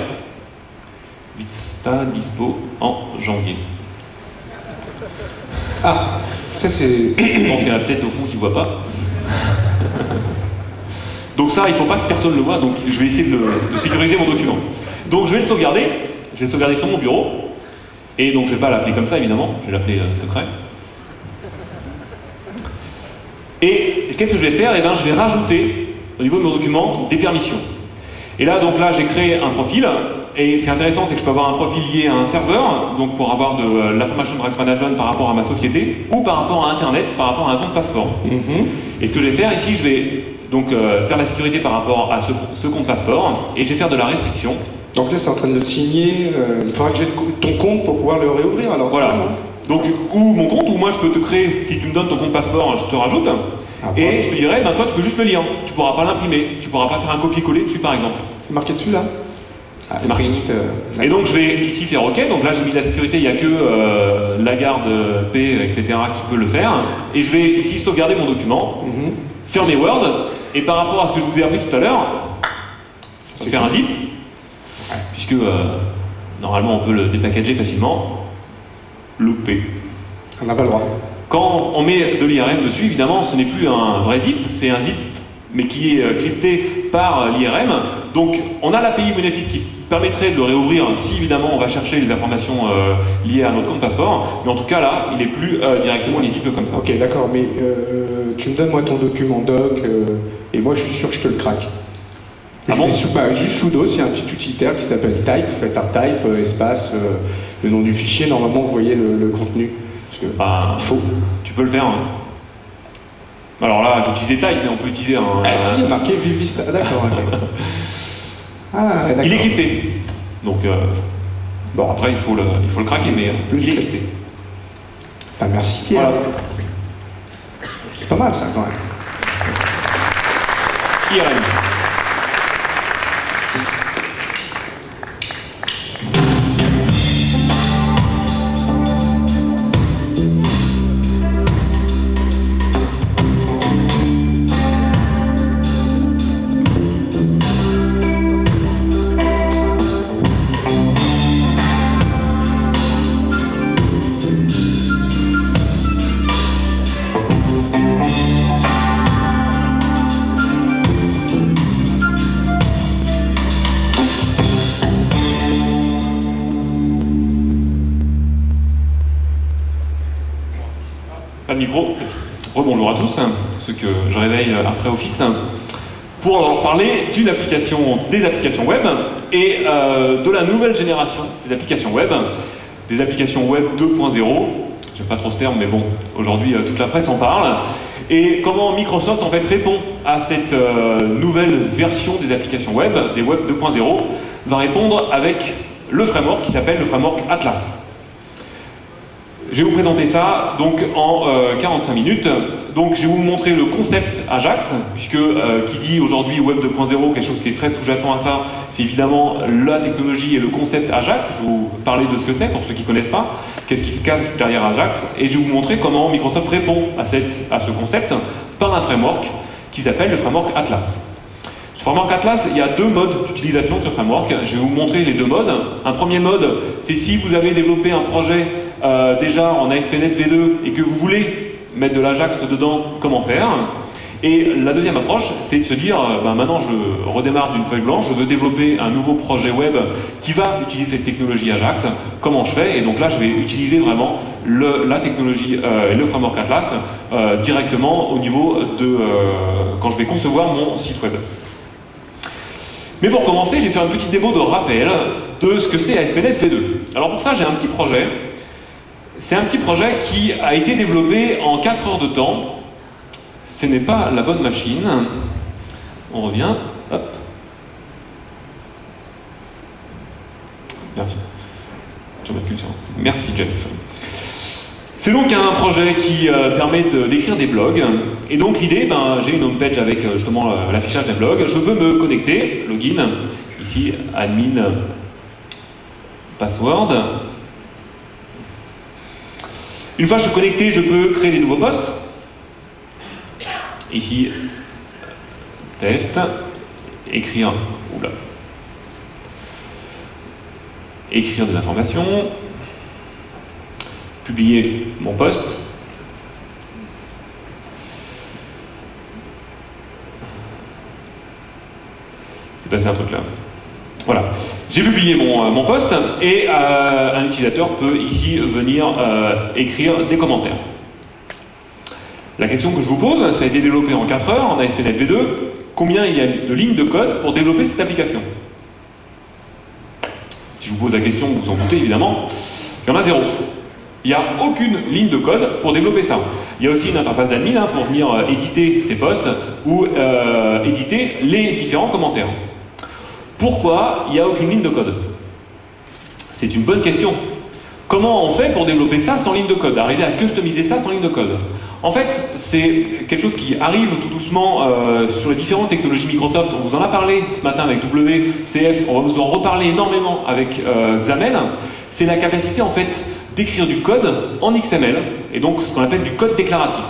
Vista dispo en janvier. Ah, ça c'est... Je pense qu'il y en a peut-être au fond qui ne voient pas. Donc ça, il ne faut pas que personne le voie, donc je vais essayer de sécuriser mon document. Donc je vais le sauvegarder, sur mon bureau, et donc je ne vais pas l'appeler comme ça évidemment, je vais l'appeler secret. Et qu'est-ce que je vais faire? Eh bien, je vais rajouter au niveau de mon document des permissions. Et là, donc là, j'ai créé un profil, et ce qui est intéressant, c'est que je peux avoir un profil lié à un serveur, donc pour avoir de l'information de rights management par rapport à ma société, ou par rapport à Internet, par rapport à un compte passeport. Et ce que je vais faire ici, je vais donc faire la sécurité par rapport à ce compte passeport, et je vais faire de la restriction. Donc là, c'est en train de le signer, il faudra que j'ai ton compte pour pouvoir le réouvrir, alors voilà. Donc, ou mon compte, ou moi je peux te créer, si tu me donnes ton compte passeport, je te rajoute, et je te dirai, ben toi tu peux juste le lire, tu pourras pas l'imprimer, tu pourras pas faire un copier-coller dessus par exemple. C'est marqué dessus là? C'est marqué. Et donc je vais ici faire OK, donc là j'ai mis la sécurité, il n'y a que la garde P, etc. qui peut le faire, et je vais ici sauvegarder mon document, fermer Word, et par rapport à ce que je vous ai appris tout à l'heure, je vais faire un zip, puisque normalement on peut le dépackager facilement. Loupé. On n'a pas le droit. Quand on met de l'IRM dessus, évidemment, ce n'est plus un vrai zip, c'est un zip, mais qui est crypté par l'IRM. Donc, on a l'API Monefisk qui permettrait de le réouvrir si, évidemment, on va chercher les informations liées à notre compte passeport. Mais en tout cas, là, il n'est plus directement lisible comme ça. Ok, d'accord, mais tu me donnes, moi, ton document doc, et moi, je suis sûr que je te le craque. Ah bon? Juste sudo, il y a un petit utilitaire qui s'appelle type, vous faites un type, espace, le nom du fichier, normalement vous voyez le contenu. Parce que, il faut. Tu peux le faire. Hein. Alors là, j'ai utilisé type, mais on peut utiliser un... Ah si, il y a marqué Vivista, d'accord. Okay. Ah, d'accord. Il est crypté. Donc, bon, après il faut le craquer, mais il est crypté. Ah, merci Pierre. Voilà. C'est pas mal ça quand même. IRM. Pas de micro. Rebonjour à tous, ceux que je réveille après Office, pour leur parler des applications web et de la nouvelle génération des applications web 2.0. J'aime pas trop ce terme, mais bon, aujourd'hui toute la presse en parle. Et comment Microsoft en fait répond à cette nouvelle version des applications web, des web 2.0, va répondre avec le framework qui s'appelle le framework Atlas. Je vais vous présenter ça donc en 45 minutes. Donc je vais vous montrer le concept Ajax, puisque qui dit aujourd'hui Web 2.0, quelque chose qui est très sous-jacent à ça, c'est évidemment la technologie et le concept Ajax. Je vais vous parler de ce que c'est pour ceux qui ne connaissent pas, qu'est-ce qui se cache derrière Ajax, et je vais vous montrer comment Microsoft répond à ce concept par un framework qui s'appelle le framework Atlas. Ce framework Atlas, il y a deux modes d'utilisation de ce framework. Je vais vous montrer les deux modes. Un premier mode, c'est si vous avez développé un projet déjà en ASP.NET V2 et que vous voulez mettre de l'Ajax dedans, comment faire. Et la deuxième approche, c'est de se dire, maintenant je redémarre d'une feuille blanche, je veux développer un nouveau projet web qui va utiliser cette technologie Ajax, comment je fais? Et donc là, je vais utiliser vraiment la technologie et le framework Atlas directement au niveau de quand je vais concevoir mon site web. Mais pour commencer, je vais faire une petite démo de rappel de ce que c'est ASP.NET V2. Alors pour ça, j'ai un petit projet. C'est un petit projet qui a été développé en 4 heures de temps. Ce n'est pas la bonne machine. On revient. Hop. Merci. Je bascule sur. Merci Jeff. C'est donc un projet qui permet d'écrire des blogs. Et donc l'idée, j'ai une homepage avec justement l'affichage des blogs. Je veux me connecter, login, ici admin, password. Une fois que je suis connecté, je peux créer des nouveaux posts. Ici, test, écrire. Oula. écrire des informations, publier mon post. C'est passé un truc là. Voilà. J'ai publié mon post et un utilisateur peut ici venir écrire des commentaires. La question que je vous pose, ça a été développé en 4 heures en ASP.NET V2. Combien il y a de lignes de code pour développer cette application? Si je vous pose la question, vous vous en doutez évidemment, il y en a 0. Il n'y a aucune ligne de code pour développer ça. Il y a aussi une interface d'admin pour venir éditer ces posts ou éditer les différents commentaires. Pourquoi il n'y a aucune ligne de code? C'est une bonne question. Comment on fait pour développer ça sans ligne de code? Arriver à customiser ça sans ligne de code? En fait, c'est quelque chose qui arrive tout doucement sur les différentes technologies Microsoft. On vous en a parlé ce matin avec WCF, on va vous en reparler énormément avec XAML. C'est la capacité en fait d'écrire du code en XML, et donc ce qu'on appelle du code déclaratif.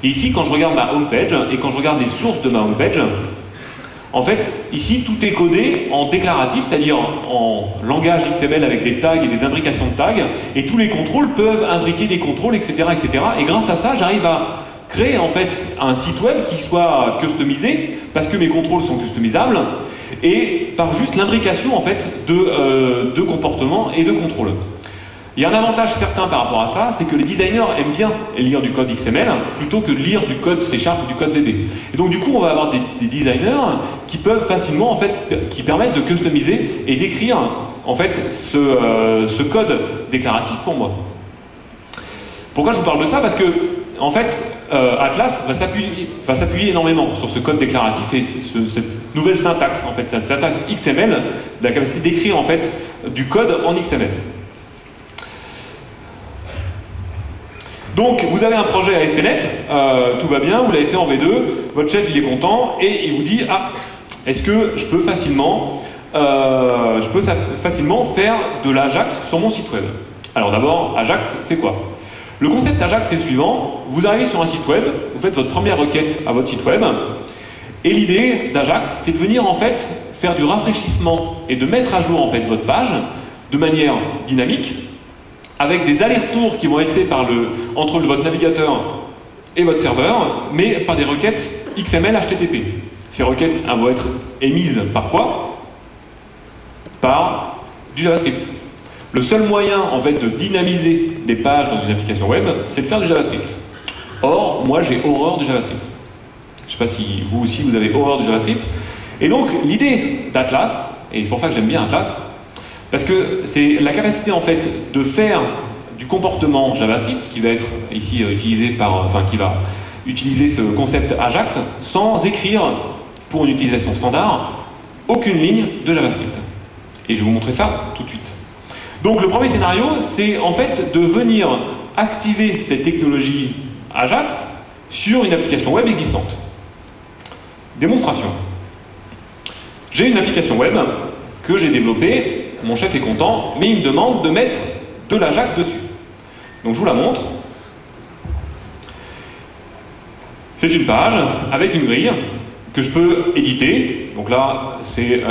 Et ici, quand je regarde ma homepage, et quand je regarde les sources de ma homepage, en fait, ici, tout est codé en déclaratif, c'est-à-dire en langage XML avec des tags et des imbrications de tags, et tous les contrôles peuvent imbriquer des contrôles, etc., etc. Et grâce à ça, j'arrive à créer en fait un site web qui soit customisé, parce que mes contrôles sont customisables, et par juste l'imbrication en fait de comportements et de contrôles. Il y a un avantage certain par rapport à ça, c'est que les designers aiment bien lire du code XML plutôt que de lire du code C# ou du code VB. Et donc du coup, on va avoir des designers qui peuvent facilement, en fait, qui permettent de customiser et d'écrire en fait ce code déclaratif pour moi. Pourquoi je vous parle de ça? Parce que en fait, Atlas va s'appuyer énormément sur ce code déclaratif et cette nouvelle syntaxe, en fait, cette syntaxe XML, la capacité d'écrire en fait du code en XML. Donc, vous avez un projet ASP.NET, tout va bien, vous l'avez fait en V2, votre chef il est content, et il vous dit « Ah, est-ce que je peux facilement faire de l'Ajax sur mon site web ?» Alors d'abord, Ajax, c'est quoi? Le concept Ajax, c'est le suivant. Vous arrivez sur un site web, vous faites votre première requête à votre site web, et l'idée d'Ajax, c'est de venir en fait faire du rafraîchissement et de mettre à jour en fait votre page de manière dynamique, avec des allers-retours qui vont être faits entre votre navigateur et votre serveur, mais par des requêtes XML HTTP. Ces requêtes vont être émises par quoi? Par du JavaScript. Le seul moyen en fait de dynamiser des pages dans une application web, c'est de faire du JavaScript. Or, moi j'ai horreur du JavaScript. Je ne sais pas si vous aussi vous avez horreur du JavaScript. Et donc l'idée d'Atlas, et c'est pour ça que j'aime bien Atlas, parce que c'est la capacité en fait de faire du comportement JavaScript qui va être ici utilisé qui va utiliser ce concept Ajax sans écrire pour une utilisation standard aucune ligne de JavaScript. Et je vais vous montrer ça tout de suite. Donc le premier scénario, c'est en fait de venir activer cette technologie Ajax sur une application web existante. Démonstration. J'ai une application web que j'ai développée. Mon chef est content, mais il me demande de mettre de l'Ajax dessus. Donc je vous la montre. C'est une page avec une grille que je peux éditer. Donc là,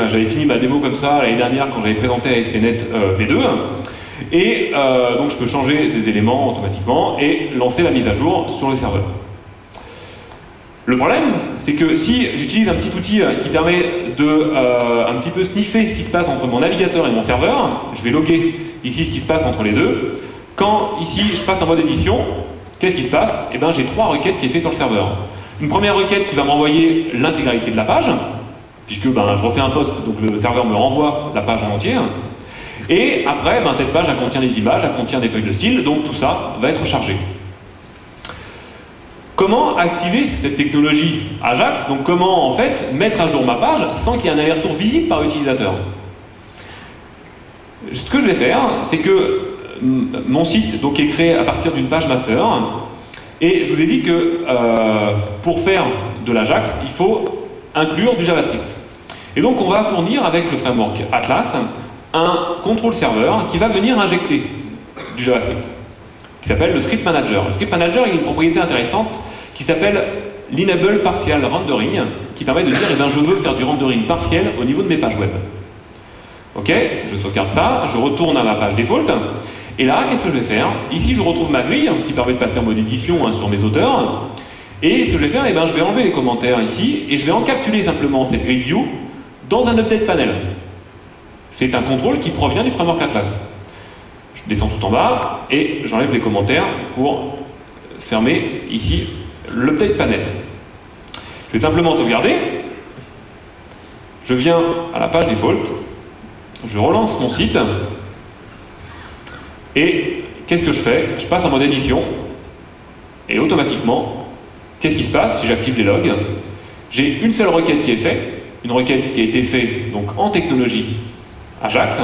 j'avais fini ma démo comme ça l'année dernière quand j'avais présenté ASP.NET V2. Et donc je peux changer des éléments automatiquement et lancer la mise à jour sur le serveur. Le problème, c'est que si j'utilise un petit outil qui permet de un petit peu sniffer ce qui se passe entre mon navigateur et mon serveur, je vais loguer ici ce qui se passe entre les deux. Quand ici je passe en mode édition, qu'est-ce qui se passe? Eh bien j'ai 3 requêtes qui est fait sur le serveur. Une première requête qui va m'envoyer l'intégralité de la page, puisque je refais un post, donc le serveur me renvoie la page en entier. Et après, cette page elle contient des images, elle contient des feuilles de style, donc tout ça va être chargé. Comment activer cette technologie Ajax? Donc comment en fait mettre à jour ma page sans qu'il y ait un aller-retour visible par l'utilisateur? Ce que je vais faire, c'est que mon site donc, est créé à partir d'une page master, et je vous ai dit que pour faire de l'Ajax, il faut inclure du JavaScript. Et donc on va fournir avec le framework Atlas un contrôle serveur qui va venir injecter du JavaScript, qui s'appelle le Script Manager. Le Script Manager, il a une propriété intéressante qui s'appelle l'Enable Partial Rendering, qui permet de dire je veux faire du rendering partiel au niveau de mes pages web. Ok, je sauvegarde ça, je retourne à ma page default. Et là, qu'est-ce que je vais faire? Ici, je retrouve ma grille qui permet de passer en mode édition sur mes auteurs. Et ce que je vais faire, eh ben, je vais enlever les commentaires ici et je vais encapsuler simplement cette grille view dans un update panel. C'est un contrôle qui provient du framework Atlas. Je descends tout en bas et j'enlève les commentaires pour fermer ici l'update panel. Je vais simplement sauvegarder. Je viens à la page default. Je relance mon site. Et qu'est-ce que je fais? Je passe en mode édition. Et automatiquement, qu'est-ce qui se passe si j'active les logs? J'ai une seule requête qui est faite. Une requête qui a été faite donc, en technologie Ajax.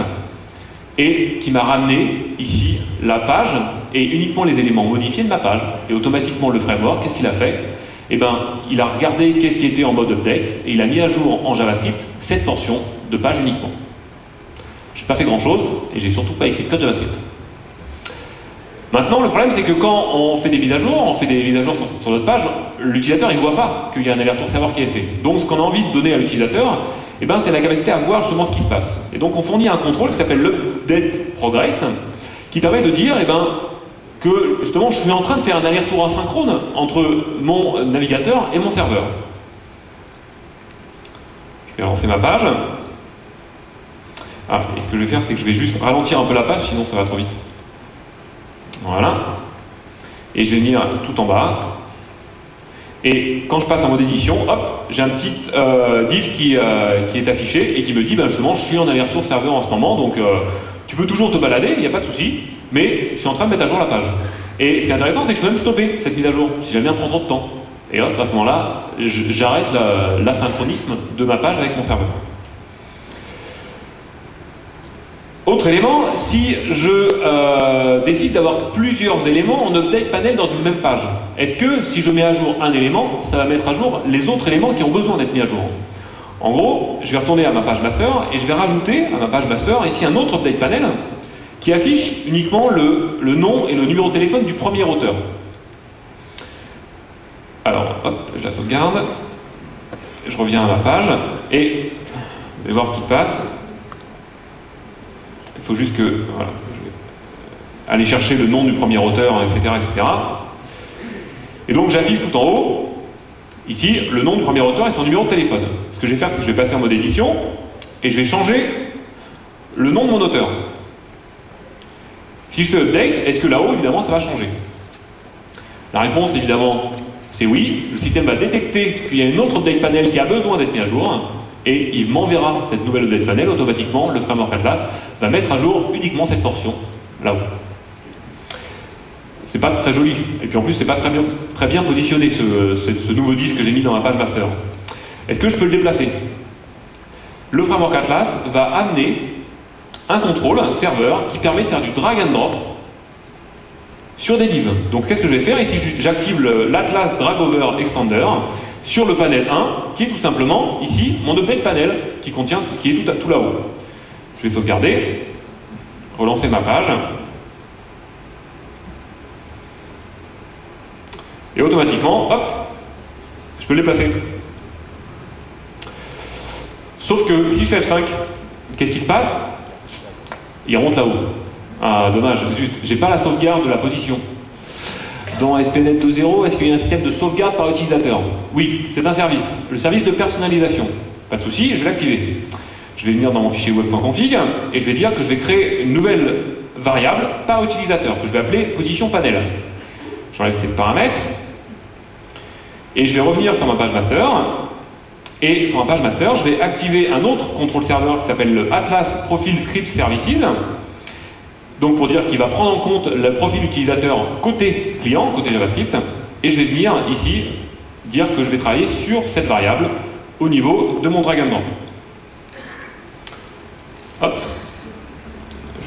Et qui m'a ramené ici la page et uniquement les éléments modifiés de ma page. Et automatiquement le framework, qu'est-ce qu'il a fait? Eh ben, il a regardé qu'est-ce qui était en mode update et il a mis à jour en JavaScript cette portion de page uniquement. Je n'ai pas fait grand-chose et j'ai surtout pas écrit de code JavaScript. Maintenant, le problème c'est que quand on fait des mises à jour, sur notre page, l'utilisateur il ne voit pas qu'il y a un aller-retour serveur qui est fait. Donc ce qu'on a envie de donner à l'utilisateur, eh ben, c'est la capacité à voir justement ce qui se passe. Et donc on fournit un contrôle qui s'appelle l'update progress, qui permet de dire eh ben, que justement je suis en train de faire un aller-retour asynchrone entre mon navigateur et mon serveur. Je vais relancer ma page. Ah, et ce que je vais faire, c'est que je vais juste ralentir un peu la page, sinon ça va trop vite. Voilà. Et je vais venir tout en bas. Et quand je passe en mode édition, hop, j'ai un petit div qui est affiché et qui me dit, ben justement, je suis en aller-retour serveur en ce moment, donc tu peux toujours te balader, il n'y a pas de souci, mais je suis en train de mettre à jour la page. Et ce qui est intéressant, c'est que je peux même stopper cette mise à jour, si jamais elle prend trop de temps. Et hop, à ce moment-là, j'arrête l'asynchronisme de ma page avec mon serveur. Autre élément, si je décide d'avoir plusieurs éléments en update panel dans une même page, est-ce que si je mets à jour un élément, ça va mettre à jour les autres éléments qui ont besoin d'être mis à jour? En gros, je vais retourner à ma page master et je vais rajouter à ma page master ici un autre update panel qui affiche uniquement le nom et le numéro de téléphone du premier auteur. Alors, hop, je la sauvegarde, je reviens à ma page et je vais voir ce qui se passe. Il faut juste que, voilà, je vais aller chercher le nom du premier auteur, etc., etc. Et donc j'affiche tout en haut, ici, le nom du premier auteur et son numéro de téléphone. Ce que je vais faire, c'est que je vais passer en mode édition et je vais changer le nom de mon auteur. Si je fais update, est-ce que là-haut, évidemment, ça va changer? La réponse, évidemment, c'est oui. Le système va détecter qu'il y a une autre update panel qui a besoin d'être mis à jour. Et il m'enverra cette nouvelle update panel, automatiquement, le framework Atlas va mettre à jour uniquement cette portion, là-haut. C'est pas très joli, et puis en plus, c'est pas très bien positionné, ce nouveau div que j'ai mis dans ma page master. Est-ce que je peux le déplacer? Le framework Atlas va amener un contrôle, un serveur, qui permet de faire du drag and drop sur des divs. Donc qu'est-ce que je vais faire? Ici, j'active l'Atlas Drag Over Extender, sur le panel 1, qui est tout simplement, ici, mon update panel, qui est tout là-haut. Je vais sauvegarder, relancer ma page, et automatiquement, hop, je peux le déplacer. Sauf que, si je fais F5, qu'est-ce qui se passe? Il remonte là-haut. Ah, dommage, j'ai pas la sauvegarde de la position. Dans SPNet 2.0, est-ce qu'il y a un système de sauvegarde par utilisateur? Oui, c'est un service, le service de personnalisation. Pas de souci, je vais l'activer. Je vais venir dans mon fichier web.config et je vais dire que je vais créer une nouvelle variable par utilisateur que je vais appeler position panel. J'enlève ces paramètres et je vais revenir sur ma page master. Et sur ma page master, je vais activer un autre contrôle serveur qui s'appelle le Atlas Profile Script Services. Donc pour dire qu'il va prendre en compte le profil utilisateur côté client, côté JavaScript, et je vais venir ici dire que je vais travailler sur cette variable au niveau de mon drag and drop. Hop,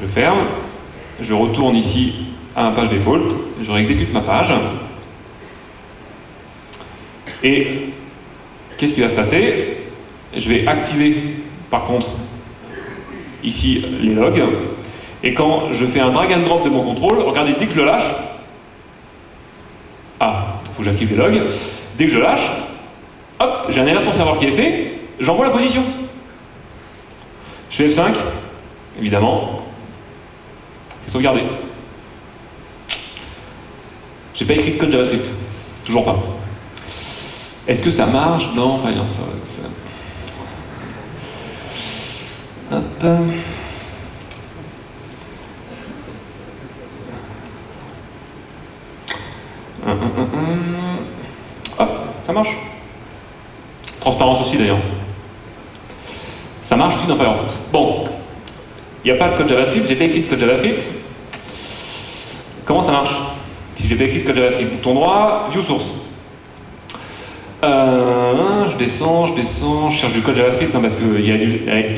je ferme, je retourne ici à ma page default, je réexécute ma page, et qu'est-ce qui va se passer? Je vais activer par contre ici les logs. Et quand je fais un drag and drop de mon contrôle, regardez, dès que je le lâche, ah, il faut que j'active les logs, dès que je lâche, hop, j'ai un alerte serveur qui est fait, j'envoie la position. Je fais F5, évidemment, et sauvegarder. J'ai pas écrit de code JavaScript, toujours pas. Est-ce que ça marche dans Firefox? Hop. Hop, ça marche. Transparence aussi d'ailleurs. Ça marche aussi dans Firefox. Bon, il n'y a pas de code JavaScript, j'ai pas écrit de code JavaScript. Comment ça marche? Si j'ai pas écrit de code JavaScript, bouton droit, view source. Je descends, je cherche du code JavaScript parce qu'il y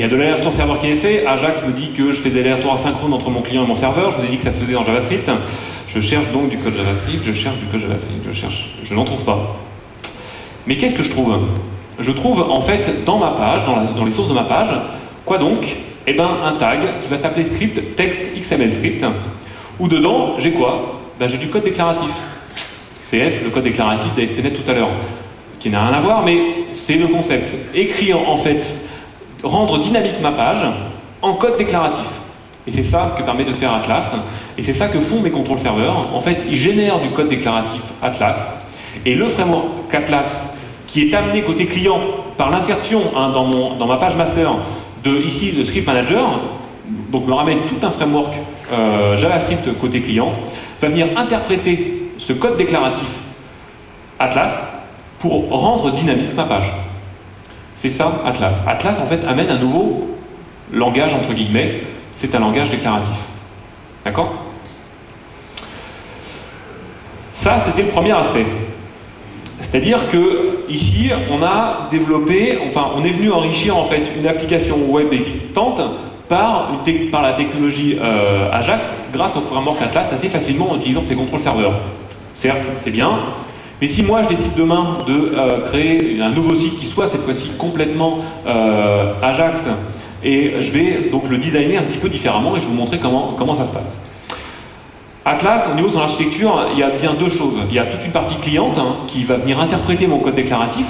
a de l'aller-retour serveur qui est fait. Ajax me dit que je fais des allers-retours asynchrones entre mon client et mon serveur. Je vous ai dit que ça se faisait en JavaScript. Je cherche donc du code JavaScript, je n'en trouve pas. Mais qu'est-ce que je trouve? Je trouve en fait dans ma page, dans les sources de ma page, quoi donc? Eh ben un tag qui va s'appeler script text XML script, où dedans j'ai quoi? Ben, j'ai du code déclaratif. CF, le code déclaratif d'ASP.NET tout à l'heure, qui n'a rien à voir, mais c'est le concept. Écrire en fait, rendre dynamique ma page en code déclaratif. Et c'est ça que permet de faire Atlas, et c'est ça que font mes contrôles serveurs. En fait, ils génèrent du code déclaratif Atlas, et le framework Atlas, qui est amené côté client par l'insertion dans ma page master ici de Script Manager, donc me ramène tout un framework JavaScript côté client, va venir interpréter ce code déclaratif Atlas pour rendre dynamique ma page. C'est ça Atlas. Atlas en fait amène un nouveau langage entre guillemets, c'est un langage déclaratif. D'accord? Ça c'était le premier aspect. C'est-à-dire que ici on a développé, on est venu enrichir en fait une application web existante par la technologie Ajax grâce au framework Atlas assez facilement en utilisant ses contrôles serveurs. Certes, c'est bien, mais si moi je décide demain de créer un nouveau site qui soit cette fois-ci complètement Ajax, et je vais donc le designer un petit peu différemment et je vais vous montrer comment ça se passe. Atlas, au niveau de son architecture, il y a bien deux choses. Il y a toute une partie cliente qui va venir interpréter mon code déclaratif,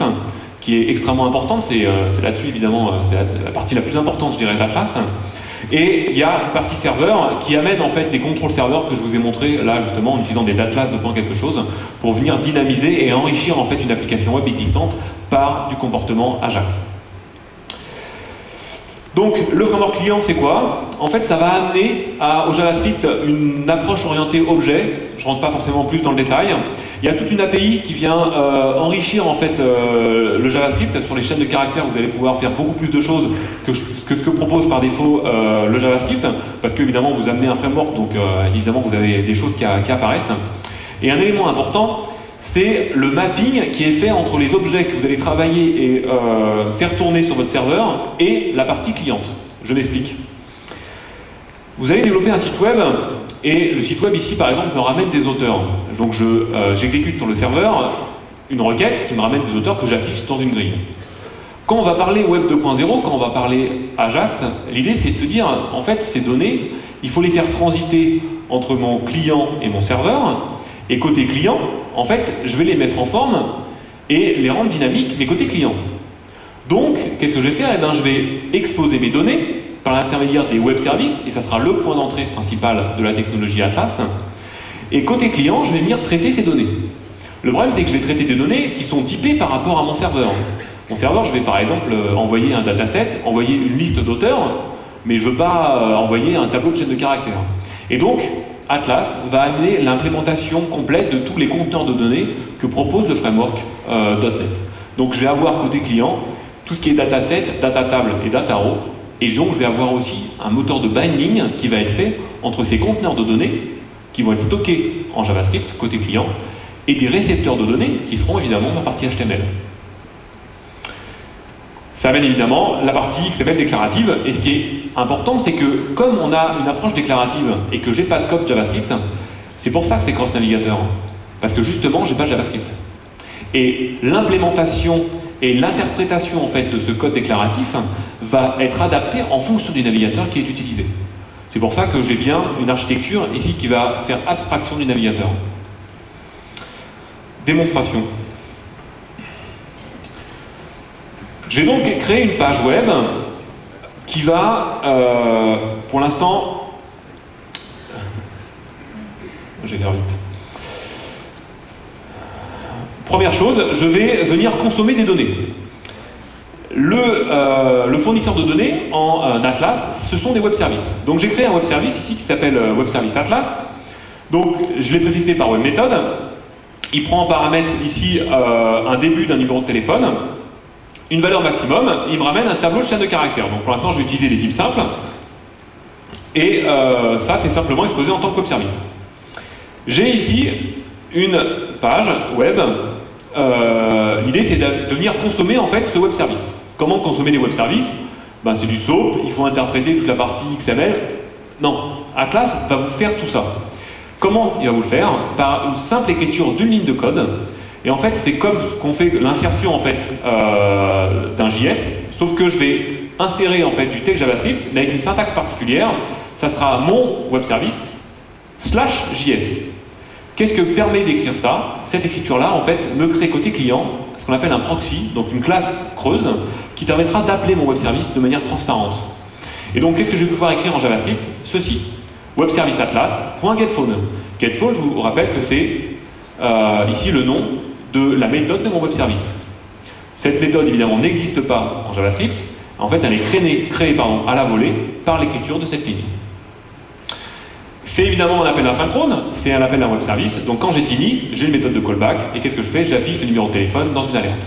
qui est extrêmement importante, c'est là-dessus évidemment, c'est la partie la plus importante je dirais d'Atlas. Et il y a une partie serveur qui amène en fait des contrôles serveurs que je vous ai montré là justement en utilisant des datlas de point quelque chose pour venir dynamiser et enrichir en fait une application web existante par du comportement Ajax. Donc le framework client c'est quoi? En fait ça va amener au JavaScript une approche orientée objet. Je rentre pas forcément plus dans le détail. Il y a toute une API qui vient enrichir en fait le JavaScript. Sur les chaînes de caractères vous allez pouvoir faire beaucoup plus de choses que ce que propose par défaut le JavaScript, parce qu'évidemment vous amenez un framework, donc évidemment vous avez des choses qui apparaissent. Et un élément important, c'est le mapping qui est fait entre les objets que vous allez travailler et faire tourner sur votre serveur et la partie cliente. Je m'explique. Vous allez développer un site web et le site web ici par exemple me ramène des auteurs. Donc j'exécute sur le serveur une requête qui me ramène des auteurs que j'affiche dans une grille. Quand on va parler Web 2.0, quand on va parler Ajax, l'idée c'est de se dire en fait ces données, il faut les faire transiter entre mon client et mon serveur. Et côté client, en fait, je vais les mettre en forme et les rendre dynamiques, mais côté client. Donc, qu'est-ce que je vais faire? Eh bien, je vais exposer mes données par l'intermédiaire des web services, et ça sera le point d'entrée principal de la technologie Atlas. Et côté client, je vais venir traiter ces données. Le problème, c'est que je vais traiter des données qui sont typées par rapport à mon serveur. Mon serveur, je vais par exemple envoyer un dataset, envoyer une liste d'auteurs, mais je ne veux pas envoyer un tableau de chaîne de caractères. Et donc, Atlas va amener l'implémentation complète de tous les conteneurs de données que propose le framework .NET. Donc je vais avoir côté client tout ce qui est dataset, datatable et dataro, et donc je vais avoir aussi un moteur de binding qui va être fait entre ces conteneurs de données qui vont être stockés en JavaScript côté client et des récepteurs de données qui seront évidemment la partie HTML. Ça amène évidemment la partie qui s'appelle déclarative, et ce qui est important, c'est que comme on a une approche déclarative et que j'ai pas de code JavaScript, c'est pour ça que c'est cross-navigateur, parce que justement j'ai pas de JavaScript. Et l'implémentation et l'interprétation en fait de ce code déclaratif va être adaptée en fonction du navigateur qui est utilisé. C'est pour ça que j'ai bien une architecture ici qui va faire abstraction du navigateur. Démonstration. Je vais donc créer une page web qui va pour l'instant, je vais faire vite. Première chose, je vais venir consommer des données. Le fournisseur de données en Atlas, ce sont des web services. Donc j'ai créé un web service ici qui s'appelle Web Service Atlas. Donc je l'ai préfixé par web méthode. Il prend en paramètre ici un début d'un numéro de téléphone, une valeur maximum, et il me ramène un tableau de chaîne de caractères. Donc pour l'instant je vais utiliser des types simples. Et ça c'est simplement exposé en tant que web service. J'ai ici une page web. L'idée c'est de venir consommer en fait ce web service. Comment consommer des web services? Ben, c'est du SOAP, il faut interpréter toute la partie XML. Non, Atlas va vous faire tout ça. Comment il va vous le faire? Par une simple écriture d'une ligne de code. Et en fait, c'est comme qu'on fait l'insertion en fait d'un JS, sauf que je vais insérer en fait du texte JavaScript, mais avec une syntaxe particulière. Ça sera mon web service /JS. Qu'est-ce que permet d'écrire ça? Cette écriture-là, en fait, me crée côté client ce qu'on appelle un proxy, donc une classe creuse, qui permettra d'appeler mon web service de manière transparente. Et donc, qu'est-ce que je vais pouvoir écrire en JavaScript? Ceci. Web service atlas.getPhone. GetPhone, je vous rappelle que c'est ici le nom de la méthode de mon web service. Cette méthode, évidemment, n'existe pas en JavaScript. En fait, elle est créée à la volée par l'écriture de cette ligne. C'est évidemment un appel asynchrone, c'est un appel d'un web service. Donc quand j'ai fini, j'ai une méthode de callback. Et qu'est-ce que je fais? J'affiche le numéro de téléphone dans une alerte.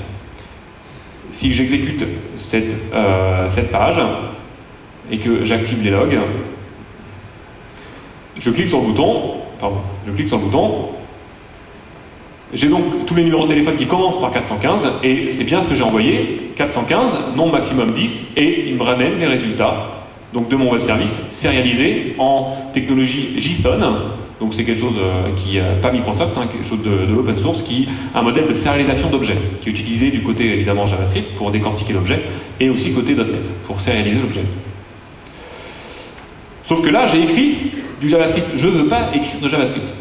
Si j'exécute cette page et que j'active les logs, je clique sur le bouton, j'ai donc tous les numéros de téléphone qui commencent par 415, et c'est bien ce que j'ai envoyé, 415, nombre maximum 10, et il me ramène les résultats donc de mon web service, sérialisé en technologie JSON. Donc c'est quelque chose qui, pas Microsoft, hein, quelque chose de l'open source, qui un modèle de sérialisation d'objets, qui est utilisé du côté évidemment JavaScript pour décortiquer l'objet, et aussi côté .NET pour sérialiser l'objet. Sauf que là, j'ai écrit du JavaScript. Je ne veux pas écrire de JavaScript.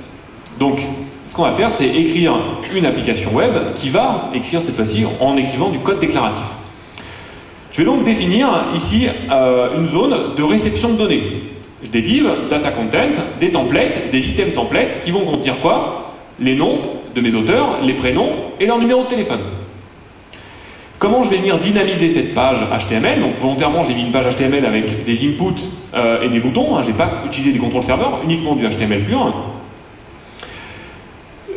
Donc, ce qu'on va faire, c'est écrire une application web qui va écrire cette fois-ci en écrivant du code déclaratif. Je vais donc définir ici une zone de réception de données. Des divs, data content, des templates, des items templates qui vont contenir quoi? Les noms de mes auteurs, les prénoms et leur numéro de téléphone. Comment je vais venir dynamiser cette page HTML? Donc volontairement, j'ai mis une page HTML avec des inputs et des boutons. Je n'ai pas utilisé des contrôles serveurs, uniquement du HTML pur.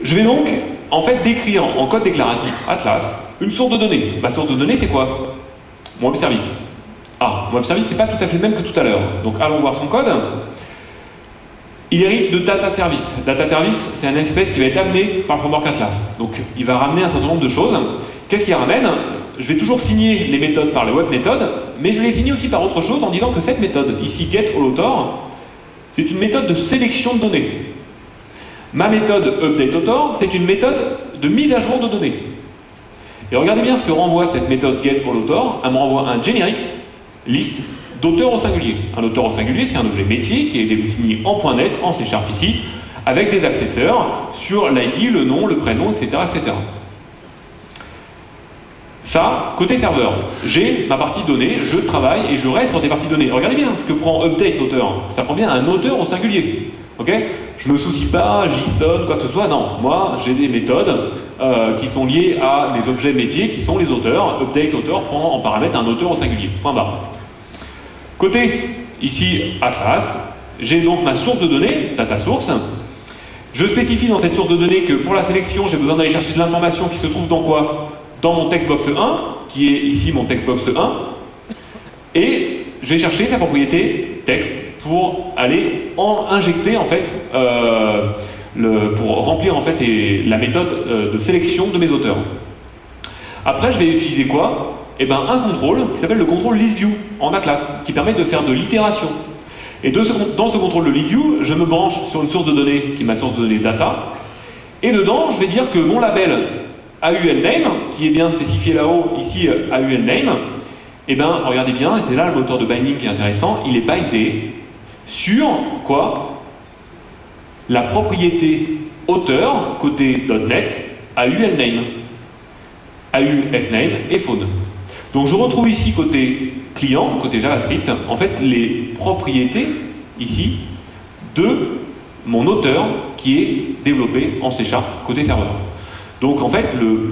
Je vais donc, en fait, décrire en code déclaratif Atlas une source de données. Ma source de données, c'est quoi? Mon web service. Ah, mon web service, c'est pas tout à fait le même que tout à l'heure. Donc allons voir son code. Il hérite de data service. Data service, c'est un espèce qui va être amené par le framework Atlas. Donc il va ramener un certain nombre de choses. Qu'est-ce qu'il ramène? Je vais toujours signer les méthodes par la web méthode, mais je vais les signer aussi par autre chose en disant que cette méthode, ici getAllAuthor, c'est une méthode de sélection de données. Ma méthode updateAuthor, c'est une méthode de mise à jour de données. Et regardez bien ce que renvoie cette méthode getAllAuthor. Elle me renvoie un generics list d'auteurs au singulier. Un auteur au singulier, c'est un objet métier qui est défini en .NET, en C# ici, avec des accesseurs sur l'ID, le nom, le prénom, etc., etc. Ça, côté serveur, j'ai ma partie donnée, je travaille et je reste sur des parties données. Regardez bien ce que prend updateAuthor. Ça prend bien un auteur au singulier. Okay, je ne me soucie pas, JSON, quoi que ce soit. Non, moi, j'ai des méthodes qui sont liées à des objets métiers qui sont les auteurs. updateAuthor prend en paramètre un auteur au singulier. Point barre. Côté, ici, Atlas, j'ai donc ma source de données, data source. Je spécifie dans cette source de données que pour la sélection, j'ai besoin d'aller chercher de l'information qui se trouve dans quoi? Dans mon textbox 1, qui est ici mon textbox 1, et je vais chercher sa propriété texte pour aller injecter en fait pour remplir en fait la méthode de sélection de mes auteurs. Après, je vais utiliser quoi? Eh ben, un contrôle qui s'appelle le contrôle listView en Atlas, qui permet de faire de l'itération. Et dans ce contrôle de listView, je me branche sur une source de données qui est ma source de données data, et dedans, je vais dire que mon label AULName, qui est bien spécifié là-haut, ici AULName, et bien, regardez bien, et c'est là le moteur de binding qui est intéressant, il est bindé sur quoi? La propriété auteur, côté .NET, AULName, AUFName et phone. Donc je retrouve ici côté client, côté JavaScript, en fait les propriétés ici de mon auteur qui est développé en C# côté serveur. Donc en fait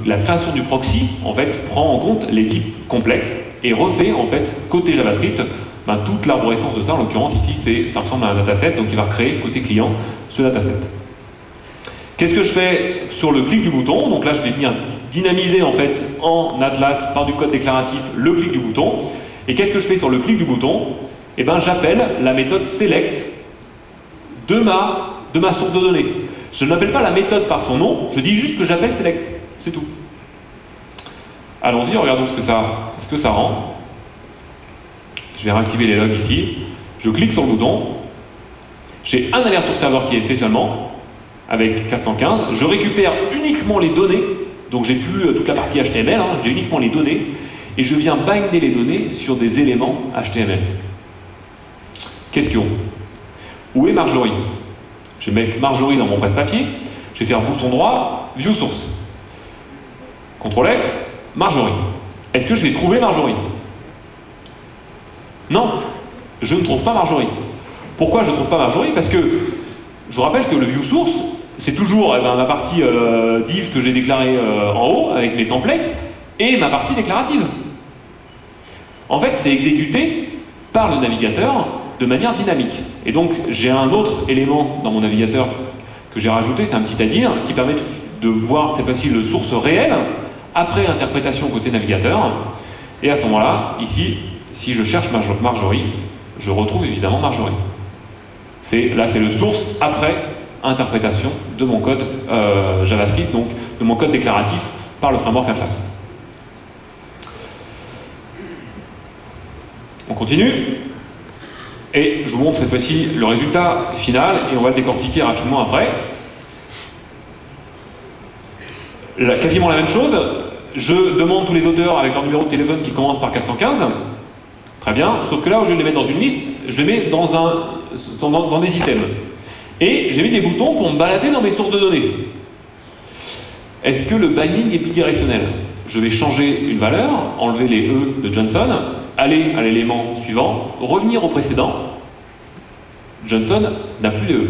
la création du proxy en fait prend en compte les types complexes et refait en fait côté JavaScript toute l'arborescence de ça. En l'occurrence ici ça ressemble à un dataset, donc il va recréer côté client ce dataset. Qu'est-ce que je fais sur le clic du bouton? Donc là je vais venir dynamiser en fait en Atlas par du code déclaratif le clic du bouton. Et qu'est-ce que je fais sur le clic du bouton? Eh bien j'appelle la méthode select de ma source de données. Je n'appelle pas la méthode par son nom, je dis juste que j'appelle select, c'est tout. Allons-y, regardons ce que ça rend. Je vais réactiver les logs ici, je clique sur le bouton, j'ai un aller-retour serveur qui est fait seulement, avec 415, je récupère uniquement les données, donc j'ai plus toute la partie HTML, j'ai uniquement les données, et je viens binder les données sur des éléments HTML. Question. Où est Marjorie? Je vais mettre Marjorie dans mon presse-papier, je vais faire bouton droit, View Source. CTRL F, Marjorie. Est-ce que je vais trouver Marjorie? Non, je ne trouve pas Marjorie. Pourquoi je ne trouve pas Marjorie? Parce que je vous rappelle que le View Source, c'est toujours ma partie div que j'ai déclarée en haut avec mes templates et ma partie déclarative. En fait, c'est exécuté par le navigateur de manière dynamique. Et donc, j'ai un autre élément dans mon navigateur que j'ai rajouté, c'est un petit add-in qui permet de voir cette fois-ci le source réel après interprétation côté navigateur. Et à ce moment-là, ici, si je cherche Marjorie, je retrouve évidemment Marjorie. Là, c'est le source après interprétation de mon code JavaScript, donc de mon code déclaratif par le framework Atlas. On continue. Et je vous montre cette fois-ci le résultat final et on va le décortiquer rapidement après. Quasiment la même chose. Je demande tous les auteurs avec leur numéro de téléphone qui commence par 415. Très bien. Sauf que là, au lieu de les mettre dans une liste, je les mets dans des items. Et j'ai mis des boutons pour me balader dans mes sources de données. Est-ce que le binding est bidirectionnel? Je vais changer une valeur, enlever les E de Johnson, aller à l'élément suivant, revenir au précédent. Johnson n'a plus de E.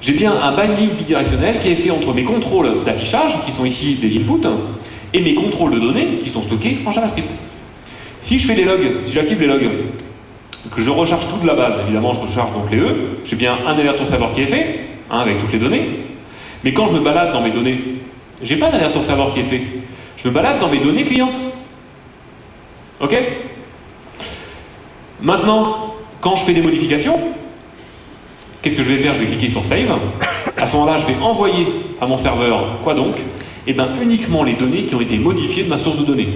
J'ai bien un binding bidirectionnel qui est fait entre mes contrôles d'affichage, qui sont ici des inputs, et mes contrôles de données, qui sont stockés en JavaScript. Si je fais des logs, si j'active les logs, que je recharge toute la base, évidemment je recharge donc les E, j'ai bien un aller-retour serveur qui est fait, avec toutes les données, mais quand je me balade dans mes données, j'ai pas d'aller-retour serveur qui est fait, je me balade dans mes données clientes. Ok? Maintenant, quand je fais des modifications, qu'est-ce que je vais faire? Je vais cliquer sur Save. À ce moment-là, je vais envoyer à mon serveur, quoi donc? Eh bien, uniquement les données qui ont été modifiées de ma source de données.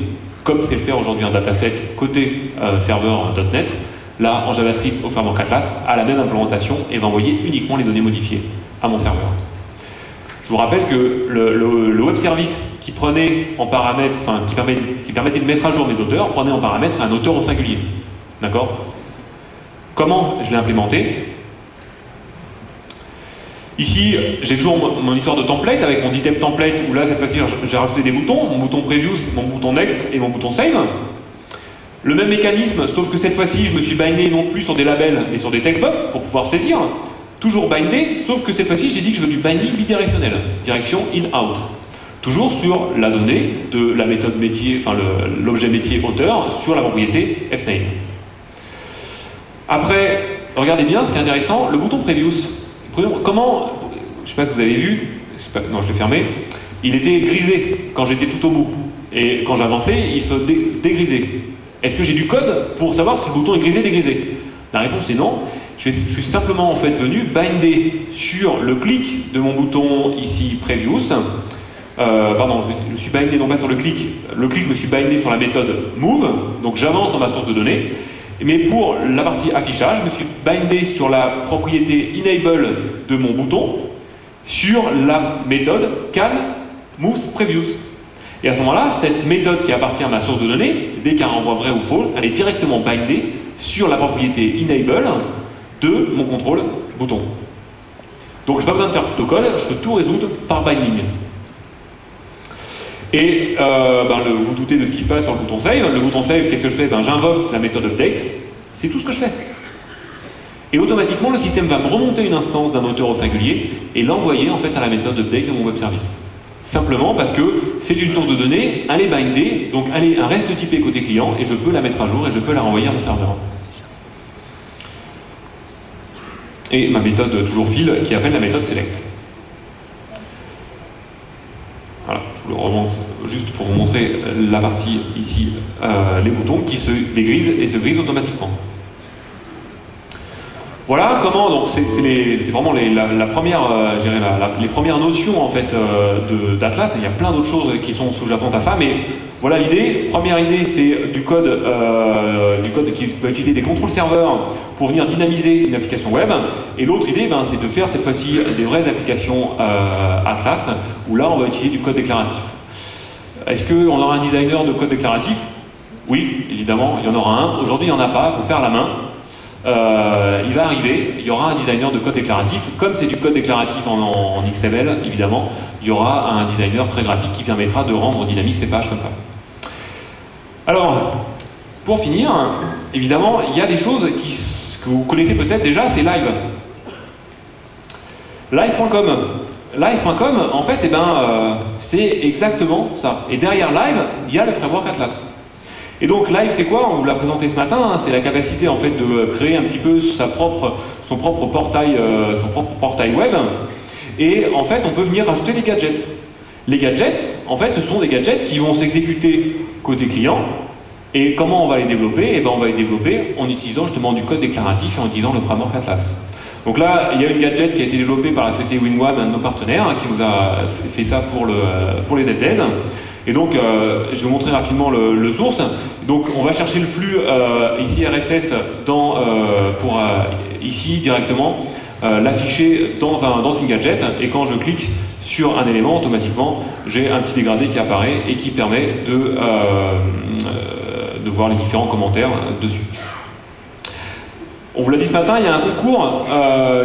Comme c'est le faire aujourd'hui un dataset côté serveur.NET, là, en JavaScript au framework Atlas, a la même implémentation et va envoyer uniquement les données modifiées à mon serveur. Je vous rappelle que le web service qui prenait en paramètre, enfin qui permettait de mettre à jour mes auteurs, prenait en paramètre un auteur au singulier. D'accord? Comment je l'ai implémenté? Ici, j'ai toujours mon histoire de template avec mon item template où là, cette fois-ci, j'ai rajouté des boutons, mon bouton preview, mon bouton next et mon bouton save. Le même mécanisme, sauf que cette fois-ci, je me suis bindé non plus sur des labels mais sur des textbox pour pouvoir saisir. Toujours bindé, sauf que cette fois-ci, j'ai dit que je veux du binding bidirectionnel, direction in-out. Toujours sur la donnée de la méthode métier, enfin l'objet métier auteur, sur la propriété fname. Après, regardez bien, ce qui est intéressant, le bouton previews. Comment, je ne sais pas si vous avez vu, non je l'ai fermé, il était grisé quand j'étais tout au bout. Et quand j'avançais, il se dégrisait. Est-ce que j'ai du code pour savoir si le bouton est grisé, dégrisé? La réponse est non. Je suis simplement en fait venu binder sur le clic de mon bouton ici Previews. Je me suis bindé non pas sur le clic je me suis bindé sur la méthode Move, donc j'avance dans ma source de données. Mais pour la partie affichage, je me suis bindé sur la propriété enable de mon bouton sur la méthode can moves previews. Et à ce moment-là, cette méthode qui appartient à ma source de données, dès qu'elle renvoie vrai ou false, elle est directement bindée sur la propriété enable de mon contrôle bouton. Donc je n'ai pas besoin de faire de code, je peux tout résoudre par binding. Et vous vous doutez de ce qui se passe sur le bouton Save. Le bouton Save, qu'est-ce que je fais? J'invoque la méthode Update. C'est tout ce que je fais. Et automatiquement, le système va me remonter une instance d'un moteur au singulier et l'envoyer en fait à la méthode Update de mon web service. Simplement parce que c'est une source de données, elle est bindée, donc elle reste typée côté client et je peux la mettre à jour et je peux la renvoyer à mon serveur. Et ma méthode toujours file qui appelle la méthode Select. Voilà, je vous le remonte juste pour vous montrer la partie ici, les boutons qui se dégrisent et se grisent automatiquement. Voilà comment, donc c'est vraiment la première, les premières notions en fait d'Atlas. Il y a plein d'autres choses qui sont sous-jacentes à ça, mais voilà l'idée. Première idée, c'est du code qui va utiliser des contrôles serveurs pour venir dynamiser une application web. Et l'autre idée, c'est de faire cette fois-ci des vraies applications Atlas, où là on va utiliser du code déclaratif. Est-ce qu'on aura un designer de code déclaratif? Oui, évidemment, il y en aura un. Aujourd'hui, il n'y en a pas, il faut faire la main. Il va arriver, il y aura un designer de code déclaratif. Comme c'est du code déclaratif en XML, évidemment, il y aura un designer très graphique qui permettra de rendre dynamique ces pages comme ça. Alors, pour finir, évidemment, il y a des choses que vous connaissez peut-être déjà, c'est Live. Live.com. Live.com, en fait, c'est exactement ça. Et derrière Live, il y a le framework Atlas. Et donc Live, c'est quoi? On vous l'a présenté ce matin, hein, c'est la capacité en fait de créer un petit peu son propre portail web. Et en fait, on peut venir rajouter des gadgets. Les gadgets, en fait, ce sont des gadgets qui vont s'exécuter côté client. Et comment on va les développer? On va les développer en utilisant justement du code déclaratif et en utilisant le framework Atlas. Donc là, il y a une gadget qui a été développée par la société WinWam, un de nos partenaires, qui nous a fait ça pour les DevDays. Et donc, je vais vous montrer rapidement le source. Donc, on va chercher le flux ici RSS pour ici directement l'afficher dans une gadget. Et quand je clique sur un élément, automatiquement, j'ai un petit dégradé qui apparaît et qui permet de voir les différents commentaires dessus. On vous l'a dit ce matin, il y a un concours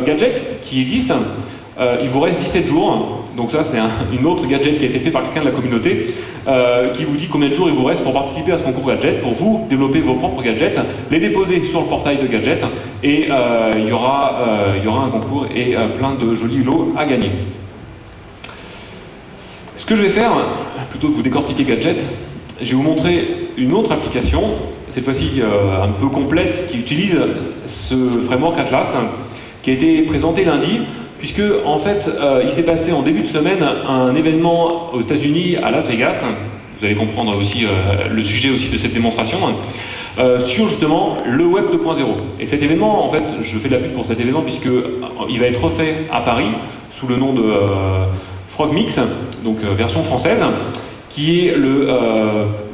gadget qui existe. Il vous reste 17 jours. Donc ça, c'est une autre gadget qui a été fait par quelqu'un de la communauté qui vous dit combien de jours il vous reste pour participer à ce concours gadget, pour vous développer vos propres gadgets, les déposer sur le portail de gadgets et il y aura un concours et plein de jolis lots à gagner. Ce que je vais faire, plutôt que vous décortiquer gadget, je vais vous montrer une autre application, cette fois-ci un peu complète, qui utilise ce framework Atlas, qui a été présenté lundi. Puisque, en fait, il s'est passé en début de semaine un événement aux États-Unis, à Las Vegas. Vous allez comprendre aussi le sujet aussi de cette démonstration, sur justement le Web 2.0. Et cet événement, en fait, je fais de la pub pour cet événement puisqu'il va être refait à Paris sous le nom de FrogMix, donc version française, qui est le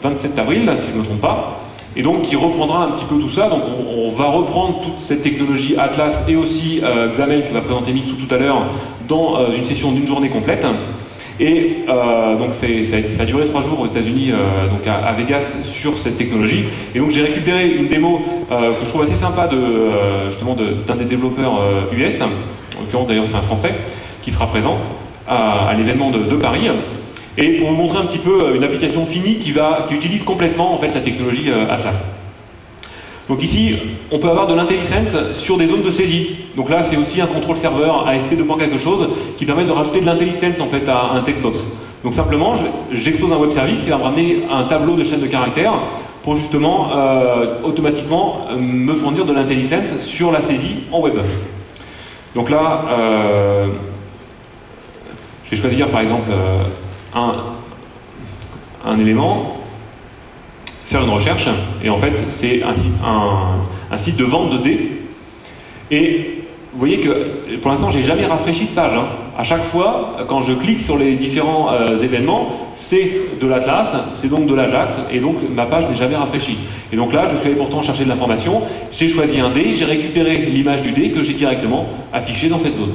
27 avril, si je ne me trompe pas. Et donc qui reprendra un petit peu tout ça. Donc on va reprendre toute cette technologie Atlas et aussi XAML que va présenter Mitsu tout à l'heure dans une session d'une journée complète. Et donc ça a duré 3 jours aux États-Unis, donc à Vegas, sur cette technologie. Et donc j'ai récupéré une démo que je trouve assez sympa justement d'un des développeurs US, en l'occurrence d'ailleurs c'est un Français, qui sera présent à l'événement de Paris. Et pour vous montrer un petit peu une application finie qui utilise complètement en fait la technologie Atlas. Donc ici, on peut avoir de l'IntelliSense sur des zones de saisie. Donc là, c'est aussi un contrôle serveur ASP de quelque chose qui permet de rajouter de l'IntelliSense en fait à un textbox. Donc simplement, j'expose un web service qui va me ramener un tableau de chaîne de caractères pour justement automatiquement me fournir de l'IntelliSense sur la saisie en web. Donc là, je vais choisir par exemple un élément, faire une recherche, et en fait c'est un site de vente de dés. Et vous voyez que pour l'instant j'ai jamais rafraîchi de page. À chaque fois, quand je clique sur les différents événements, c'est de l'Atlas, c'est donc de l'Ajax, et donc ma page n'est jamais rafraîchie. Et donc là, je suis allé pourtant chercher de l'information, j'ai choisi un dé, j'ai récupéré l'image du dé que j'ai directement affiché dans cette zone.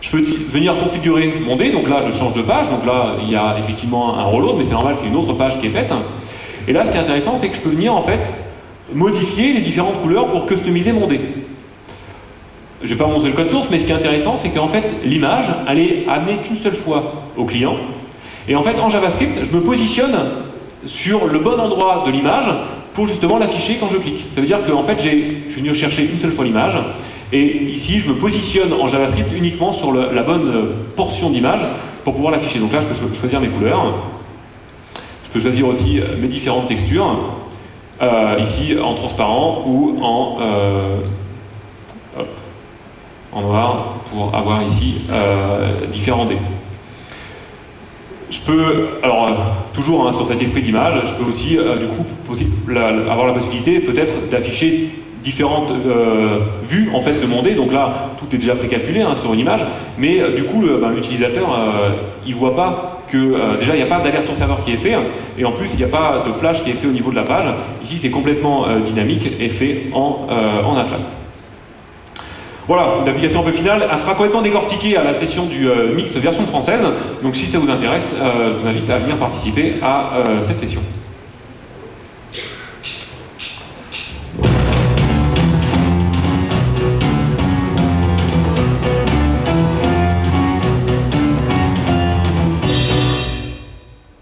Je peux venir configurer mon dé, donc là je change de page, donc là il y a effectivement un reload, mais c'est normal, c'est une autre page qui est faite. Et là ce qui est intéressant, c'est que je peux venir en fait modifier les différentes couleurs pour customiser mon dé. Je ne vais pas montrer le code source, mais ce qui est intéressant, c'est qu'en fait l'image, elle est amenée qu'une seule fois au client, Et en fait, en JavaScript, je me positionne sur le bon endroit de l'image pour justement l'afficher quand je clique. Ça veut dire qu'en fait, je suis venu chercher une seule fois l'image, et ici, je me positionne en JavaScript uniquement sur la bonne portion d'image pour pouvoir l'afficher. Donc là, je peux choisir mes couleurs. Je peux choisir aussi mes différentes textures, ici en transparent ou en noir, pour avoir ici différents dés. Je peux, alors toujours sur cet esprit d'image, je peux aussi du coup avoir la possibilité peut-être d'afficher différentes vues en fait de mon dé. Donc là, tout est déjà précalculé sur une image, mais du coup l'utilisateur il voit pas que déjà il n'y a pas d'alerte au serveur qui est fait, et en plus il n'y a pas de flash qui est fait au niveau de la page. Ici c'est complètement dynamique et fait en Atlas. Voilà, une application un peu finale. Elle sera complètement décortiquée à la session du Mix version française. Donc si ça vous intéresse, je vous invite à venir participer à cette session.